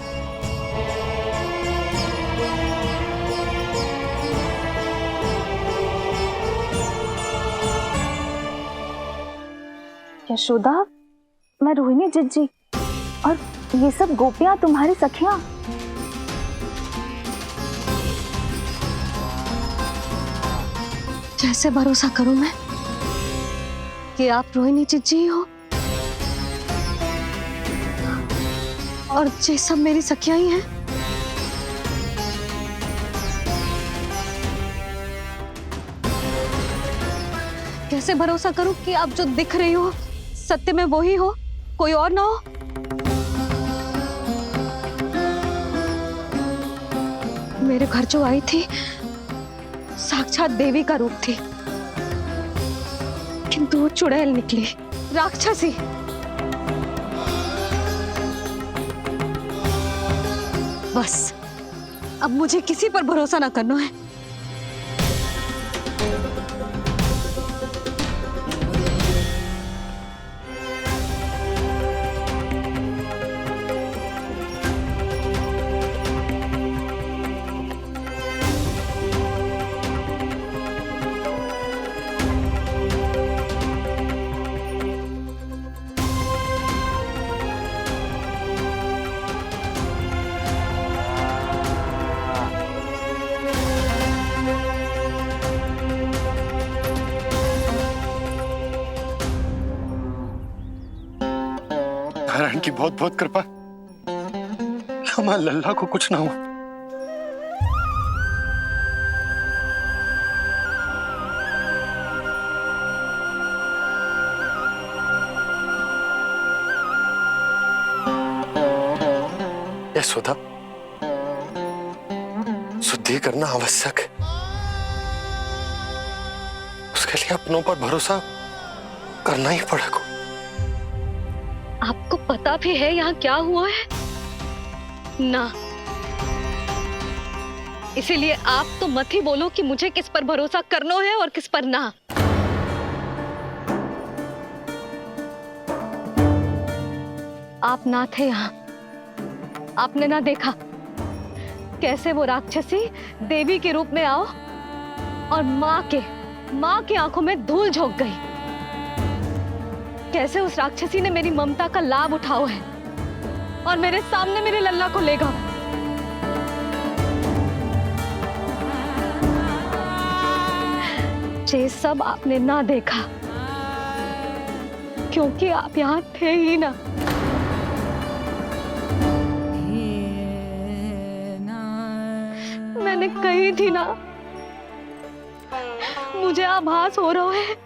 यशोदा, मैं रोहिणी जिज्जी और ये सब गोपियां तुम्हारी सखियां? कैसे भरोसा करूं मैं कि आप रोहिणी जीजी हो और ये सब मेरी सखियां ही हैं? कैसे भरोसा करूं कि आप जो दिख रही हो सत्य में वो ही हो, कोई और ना हो? मेरे घर जो आई थी साक्षात देवी का रूप थी, किंतु वो चुड़ैल निकली, राक्षसी। बस अब मुझे किसी पर भरोसा ना करना है। नारायण की बहुत बहुत कृपा, हमारे लल्ला को कुछ ना हुआ। यशोदा, शुद्धि करना आवश्यक है, उसके लिए अपनों पर भरोसा करना ही पड़ेगा। आपको पता भी है यहाँ क्या हुआ है ना? इसीलिए आप तो मत ही बोलो कि मुझे किस पर भरोसा करना है और किस पर ना। आप ना थे यहाँ, आपने ना देखा कैसे वो राक्षसी देवी के रूप में आओ और माँ के आंखों में धूल झोंक गई। कैसे उस राक्षसी ने मेरी ममता का लाभ उठाओ है और मेरे सामने मेरे लल्ला को लेगा। ये सब आपने ना देखा क्योंकि आप यहाँ थे ही ना। मैंने कही थी ना, मुझे आभास हो रहा है,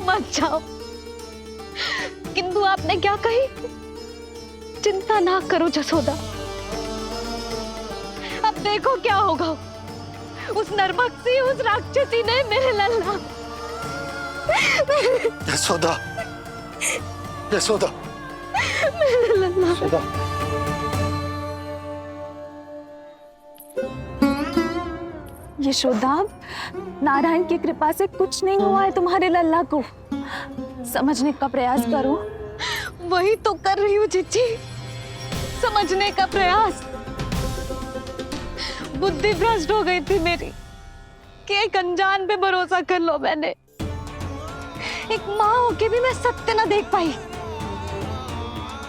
मत जाओ। किंतु आपने क्या कही? चिंता ना करो जसोदा, अब देखो क्या होगा। उस नरभक्षी, उस राक्षसी ने मेरे लल्ला। यशोदा, यशोदा, मेरे लल्ला। यशोदा। यशोदा, नारायण की कृपा से कुछ नहीं हुआ है तुम्हारे लल्ला को। समझने का प्रयास करो। वही तो कर रही हूँ जीजी, समझने का प्रयास। बुद्धि भ्रष्ट हो गई थी मेरी कि एक अनजान पे भरोसा कर लो मैंने। एक माँ होके भी मैं सत्य ना देख पाई,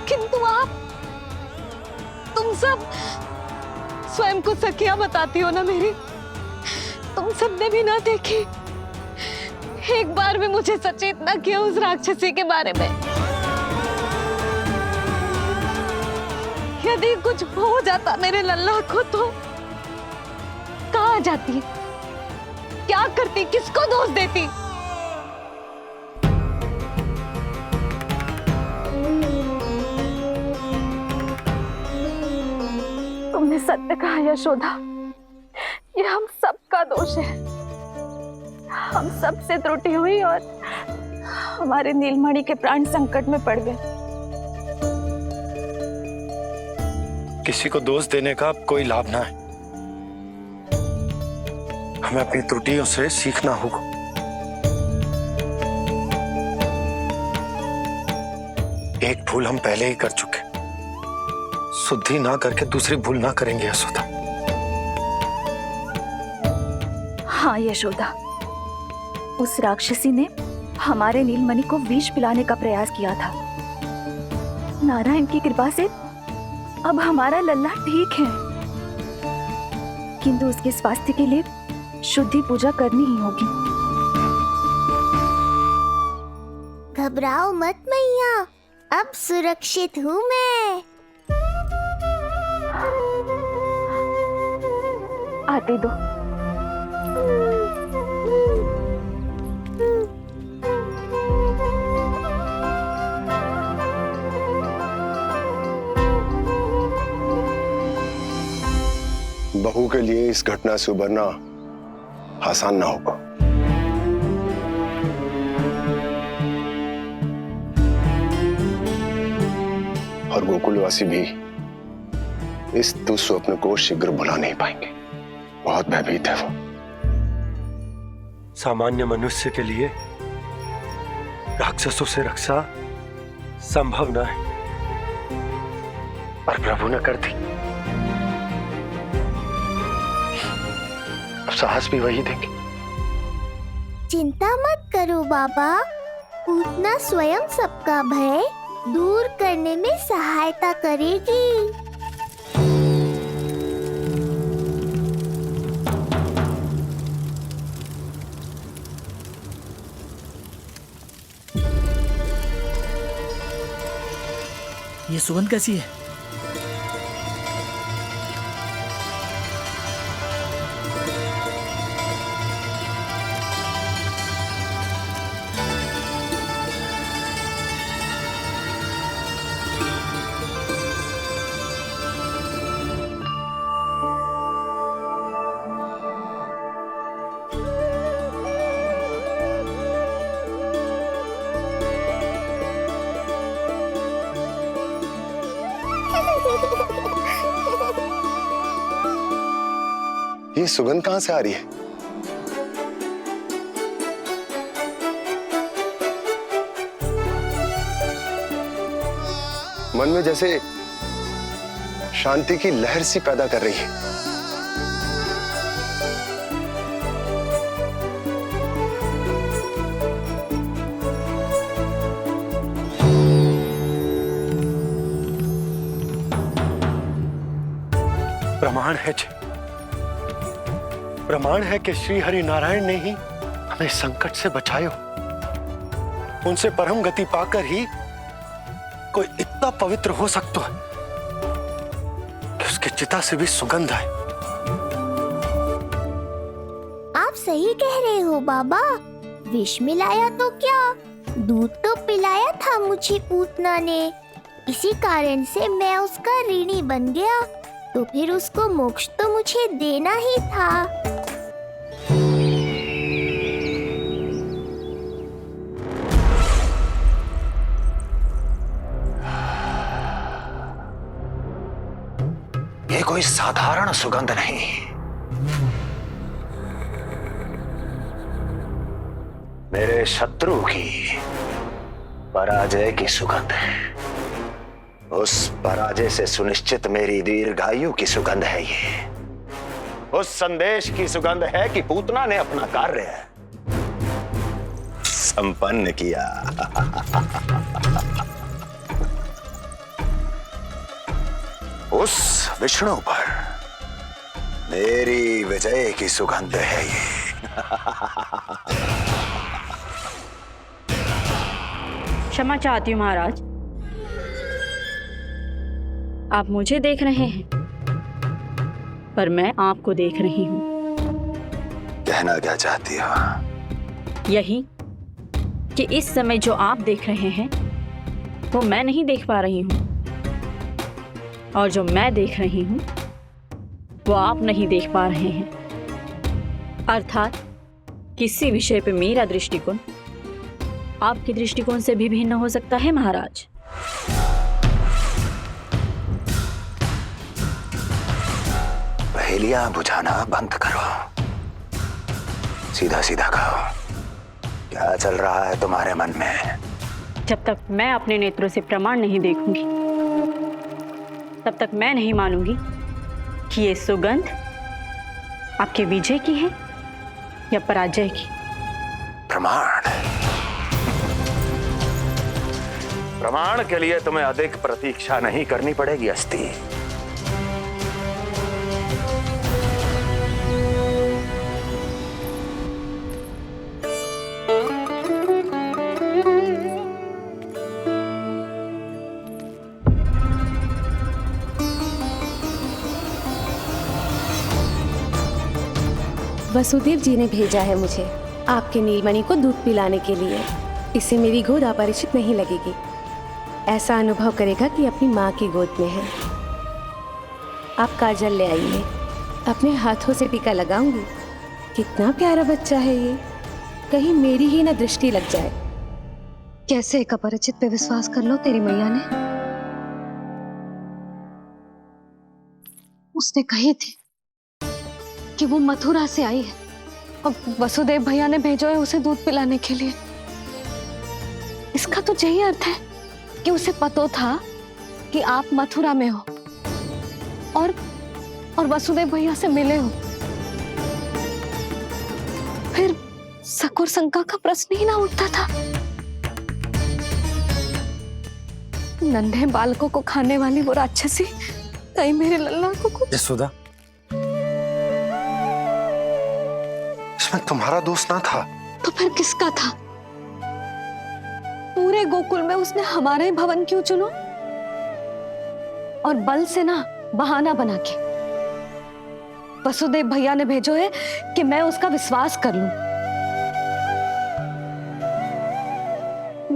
किंतु आप, तुम सब स्वयं को सखियां बताती हो ना मेरी, तुम सबने भी ना देखी। एक बार भी मुझे सचेत ना किया उस राक्षसी के बारे में। यदि कुछ हो जाता मेरे लल्ला को तो कहाँ जाती, क्या करती, किसको दोष देती? तुमने सत्य कहा यशोदा, ये हम सबका दोष है। हम सब से त्रुटि हुई और हमारे नीलमणि के प्राण संकट में पड़ गए। किसी को दोष देने का कोई लाभ ना है, हमें अपनी त्रुटियों से सीखना होगा। एक भूल हम पहले ही कर चुके, शुद्धि ना करके दूसरी भूल ना करेंगे यशोदा। हाँ यशोदा, उस राक्षसी ने हमारे नीलमणि को विष पिलाने का प्रयास किया था। नारायण की कृपा से अब हमारा लल्ला ठीक है, किंतु उसके स्वास्थ्य के लिए शुद्धि पूजा करनी ही होगी। घबराओ मत मैया, अब सुरक्षित हूँ मैं। आते दो। बहू के लिए इस घटना से उबरना आसान ना होगा। और गोकुलवासी भी इस दुस्वप्न को शीघ्र भुला नहीं पाएंगे। बहुत भयभीत है वो। सामान्य मनुष्य के लिए राक्षसों से रक्षा संभव न है, पर प्रभु ने कर दी। अब साहस भी वही देंगे। चिंता मत करो बाबा, पूतना स्वयं सबका भय दूर करने में सहायता करेगी। ये सुगंध कैसी है? ये सुगंध कहां से आ रही है? मन में जैसे शांति की लहर सी पैदा कर रही है। प्रमाण है कि श्री हरि नारायण ने ही हमें संकट से बचायो। उनसे परम गति पाकर ही कोई इतना पवित्र हो सकता है कि उसकी चिता से भी सुगंध आए। आप सही कह रहे हो बाबा, विष मिलाया तो क्या, दूध तो पिलाया था मुझे पूतना ने। इसी कारण से मैं उसका ऋणी बन गया, तो फिर उसको मोक्ष तो मुझे देना ही था। ये कोई साधारण सुगंध नहीं, मेरे शत्रु की पराजय की सुगंध है। उस पराजय से सुनिश्चित मेरी दीर्घायु की सुगंध है ये। उस संदेश की सुगंध है कि पूतना ने अपना कार्य संपन्न किया। उस विष्णु पर मेरी विजय की सुगंध है ये। क्षमा चाहती हूँ महाराज, आप मुझे देख रहे हैं पर मैं आपको देख रही हूँ। कहना क्या चाहती हो? यही कि इस समय जो आप देख रहे हैं वो मैं नहीं देख पा रही हूँ, और जो मैं देख रही हूँ वो आप नहीं देख पा रहे हैं। अर्थात किसी विषय पे मेरा दृष्टिकोण आपके दृष्टिकोण से भी भिन्न हो सकता है महाराज। पहेलियां बुझाना बंद करो, सीधा सीधा कहो, क्या चल रहा है तुम्हारे मन में? जब तक मैं अपने नेत्रों से प्रमाण नहीं देखूंगी तब तक मैं नहीं मानूंगी कि ये सुगंध आपके विजय की है या पराजय की। प्रमाण? प्रमाण के लिए तुम्हें अधिक प्रतीक्षा नहीं करनी पड़ेगी अस्ति। वसुदेव जी ने भेजा है मुझे आपके नीलमणि को दूध पिलाने के लिए। इससे मेरी गोद अपरिचित नहीं लगेगी। ऐसा अनुभव करेगा कि अपनी माँ की गोद में है। आप काजल ले आइए, अपने हाथों से टीका लगाऊंगी। कितना प्यारा बच्चा है ये, कहीं मेरी ही ना दृष्टि लग जाए। कैसे एक अपरिचित पे विश्वास कर लो तेरी मैया ने? उसने कही थी कि वो मथुरा से आई है और वसुदेव भैया ने भेजा है उसे दूध पिलाने के लिए। इसका तो यही अर्थ है कि उसे पता था कि आप मथुरा में हो और वसुदेव भैया से मिले हो। फिर शक और शंका का प्रश्न ही ना उठता था। नन्हे बालकों को खाने वाली वो राक्षसी कहीं मेरे लल्ला को कुछ। यशोदा, इसमें तुम्हारा दोस्त ना था तो फिर किसका था? पूरे गोकुल में उसने हमारा ही भवन क्यों चुनो? और बल से ना बहाना बना के वसुदेव भैया ने भेजो है कि मैं उसका विश्वास कर लूं।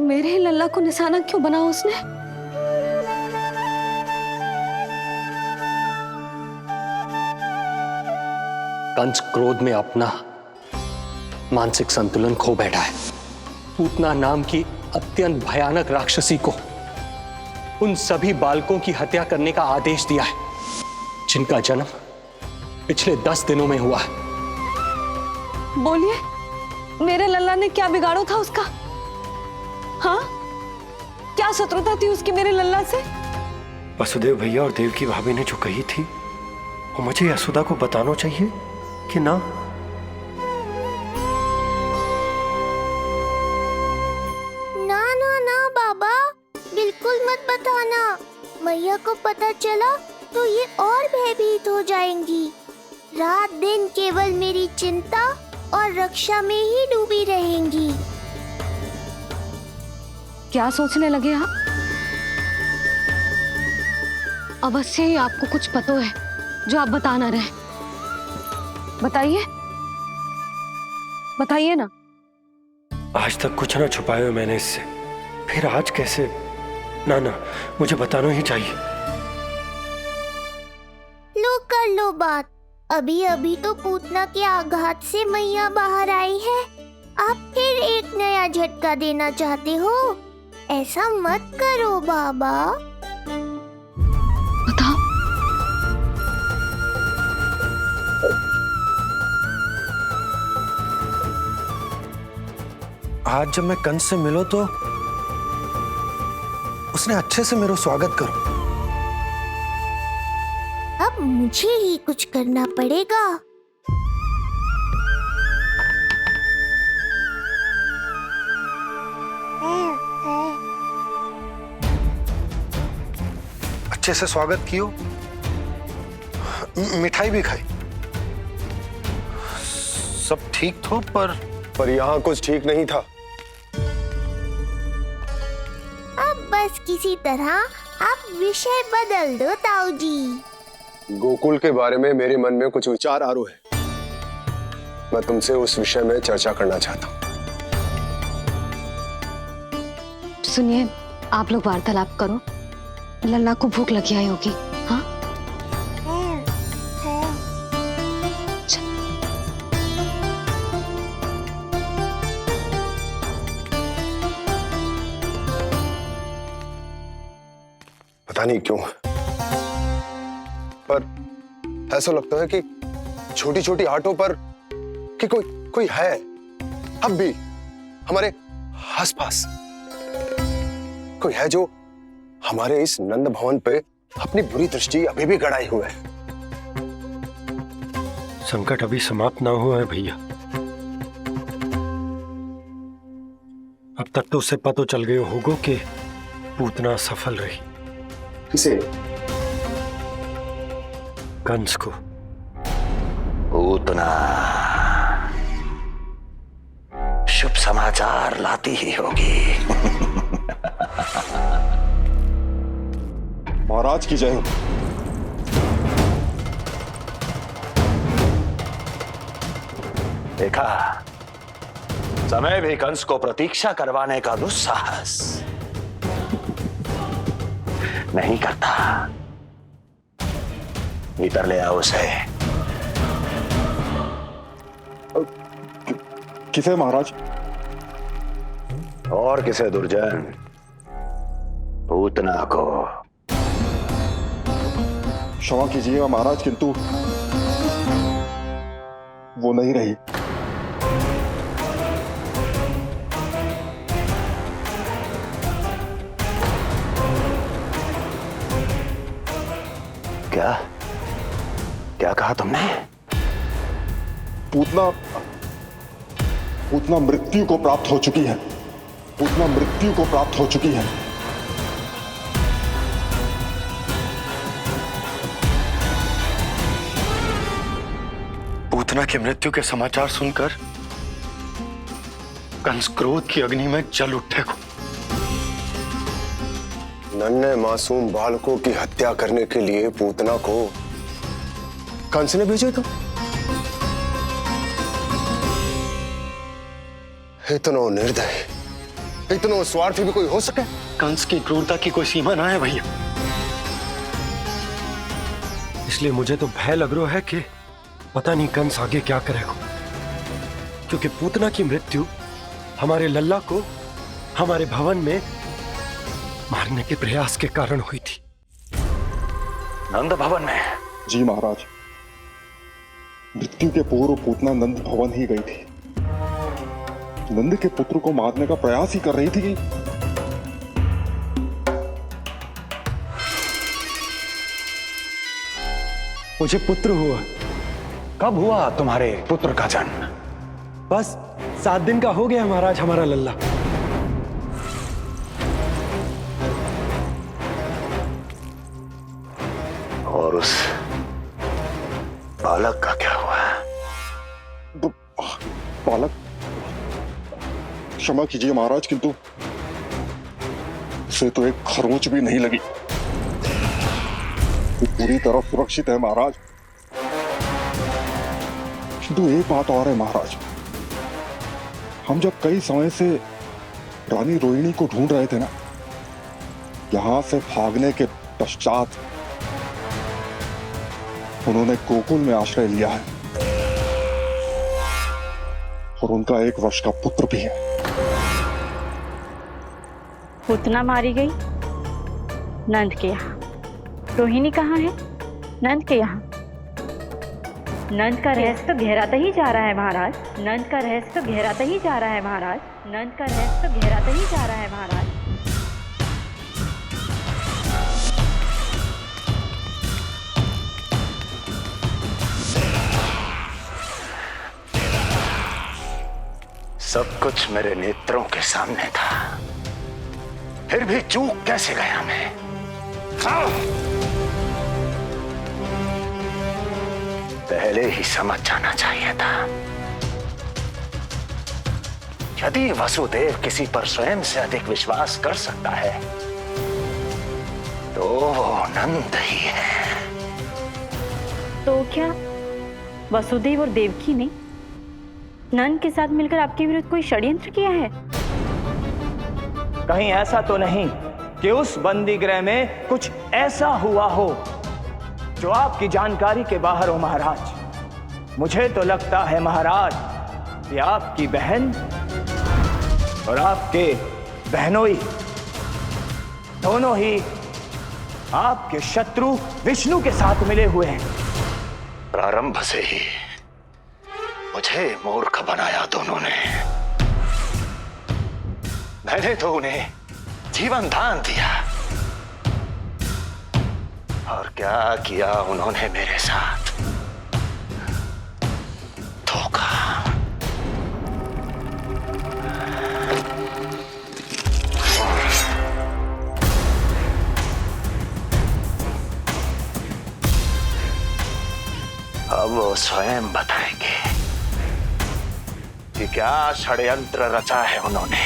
मेरे ही लल्ला को निशाना क्यों बनाया उसने? कंस क्रोध में अपना मानसिक संतुलन खो बैठा है। पूतना नाम की अत्यंत भयानक राक्षसी को उन सभी बालकों की हत्या करने का आदेश दिया है जिनका जन्म पिछले 10 दिनों में हुआ है। बोलिए, मेरे लल्ला ने क्या बिगाड़ो था उसका? हाँ, क्या शत्रुता थी उसकी मेरे लल्ला से? वसुदेव भैया और देवकी भाभी ने जो कही थी वो मुझे यशोदा को बताना चाहिए कि ना? बिल्कुल मत बताना। मैया को पता चला तो ये और भयभीत हो जाएंगी। रात दिन केवल मेरी चिंता और रक्षा में ही डूबी रहेंगी। क्या सोचने लगे आप? अवश्य ही आपको कुछ पता है जो आप बता ना रहे। बताइए, बताइए ना। आज तक कुछ ना छुपाया मैंने इससे, फिर आज कैसे? ना, मुझे बताना ही चाहिए। लो कर लो बात। अभी अभी तो पूतना के आघात से मैया बाहर आई है। आप फिर एक नया झटका देना चाहते हो? ऐसा मत करो बाबा। बताओ। आज जब मैं कंस से मिलो तो उसने अच्छे से मेरा स्वागत करो। अब मुझे ही कुछ करना पड़ेगा। अच्छे से स्वागत कियो, मिठाई भी खाई, सब ठीक तो पर यहाँ कुछ ठीक नहीं था। बस किसी तरह आप विषय बदल दो ताऊ जी। गोकुल के बारे में मेरे मन में कुछ विचार आ रहे हैं। मैं तुमसे उस विषय में चर्चा करना चाहता हूँ। सुनिए, आप लोग वार्तालाप करो। लल्ला को भूख लगी आई होगी। हाँ, पता नहीं क्यों, पर ऐसा लगता है कि छोटी छोटी आटों पर कि कोई है अब भी हमारे आसपास। कोई है जो हमारे इस नंद भवन पे अपनी बुरी दृष्टि अभी भी गड़ाए हुए है। संकट अभी समाप्त ना हुआ है भैया। अब तक तो उससे पता चल गया होगा कि पूतना सफल रही। किसे? कंस को। पूतना शुभ समाचार लाती ही होगी। महाराज की जय हो। देखा, समय भी कंस को प्रतीक्षा करवाने का दुस्साहस नहीं करता। भीतर ले आओ उसे। किसे महाराज? और किसे दुर्जन? पूतना को। क्षमा कीजिएगा महाराज, किंतु वो नहीं रही। क्या क्या कहा तुमने? पूतना मृत्यु को प्राप्त हो चुकी है। पूतना मृत्यु को प्राप्त हो चुकी है। पूतना की मृत्यु के समाचार सुनकर कंस क्रोध की अग्नि में जल उठे को। नन्हे मासूम बालकों की हत्या करने के लिए पूतना को कंस ने भेजा था। इतना निर्दय, इतना स्वार्थी भी कोई हो सके? कंस की क्रूरता की कोई सीमा ना है भैया। इसलिए मुझे तो भय लग रहा है कि पता नहीं कंस आगे क्या करेगा, क्योंकि पूतना की मृत्यु हमारे लल्ला को हमारे भवन में मारने के प्रयास के कारण हुई थी। नंद भवन में? जी महाराज, मृत्यु के पूर्व पूतना नंद भवन ही गई थी। नंद के पुत्र को मारने का प्रयास ही कर रही थी। मुझे पुत्र हुआ। कब हुआ तुम्हारे पुत्र का जन्म? बस 7 दिन का हो गया महाराज हमारा लल्ला। और उस बालक का क्या हुआ? बालक? क्षमा कीजिए महाराज, किंतु उसे तो एक खरोंच भी नहीं लगी। वो पूरी तरह सुरक्षित है महाराज। किंतु एक बात और है महाराज, हम जब कई समय से रानी रोहिणी को ढूंढ रहे थे ना, यहां से भागने के पश्चात उन्होंने गोकुल में आश्रय लिया है और उनका 1 वर्ष का पुत्र भी है। पूतना मारी गई नंद के यहाँ। रोहिणी कहाँ है? नंद के यहाँ। नंद का रहस्य तो गहराता ही जा रहा है महाराज। नंद का रहस्य तो गहराता ही जा रहा है महाराज। नंद का रहस्य तो गहराता ही जा रहा है महाराज। सब कुछ मेरे नेत्रों के सामने था, फिर भी चूक कैसे गया मैं? पहले ही समझ जाना चाहिए था। यदि वसुदेव किसी पर स्वयं से अधिक विश्वास कर सकता है तो वो नंद ही है। तो क्या वसुदेव और देवकी ने नंद के साथ मिलकर आपके विरुद्ध कोई षड्यंत्र किया है? कहीं ऐसा तो नहीं कि उस बंदी गृह में कुछ ऐसा हुआ हो जो आपकी जानकारी के बाहर हो महाराज। मुझे तो लगता है महाराज कि आपकी बहन और आपके बहनोई दोनों ही आपके शत्रु विष्णु के साथ मिले हुए हैं। प्रारंभ से ही मुझे मूर्ख बनाया दोनों ने। मैंने तो उन्हें जीवन दान दिया और क्या किया उन्होंने मेरे साथ? धोखा। अब वो स्वयं बताएंगे कि क्या षड्यंत्र रचा है उन्होंने।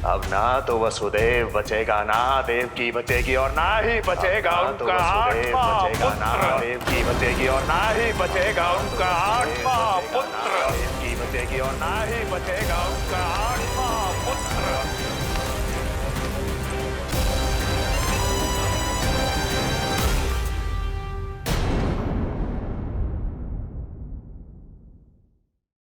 अब ना तो वसुदेव बचेगा, ना देवकी बचेगी, और ना ही बचेगा उनका आठवां पुत्र। ना देवकी बचेगी और ना ही बचेगा उनका आठवां पुत्र। देवकी बचेगी और ना ही बचेगा उनका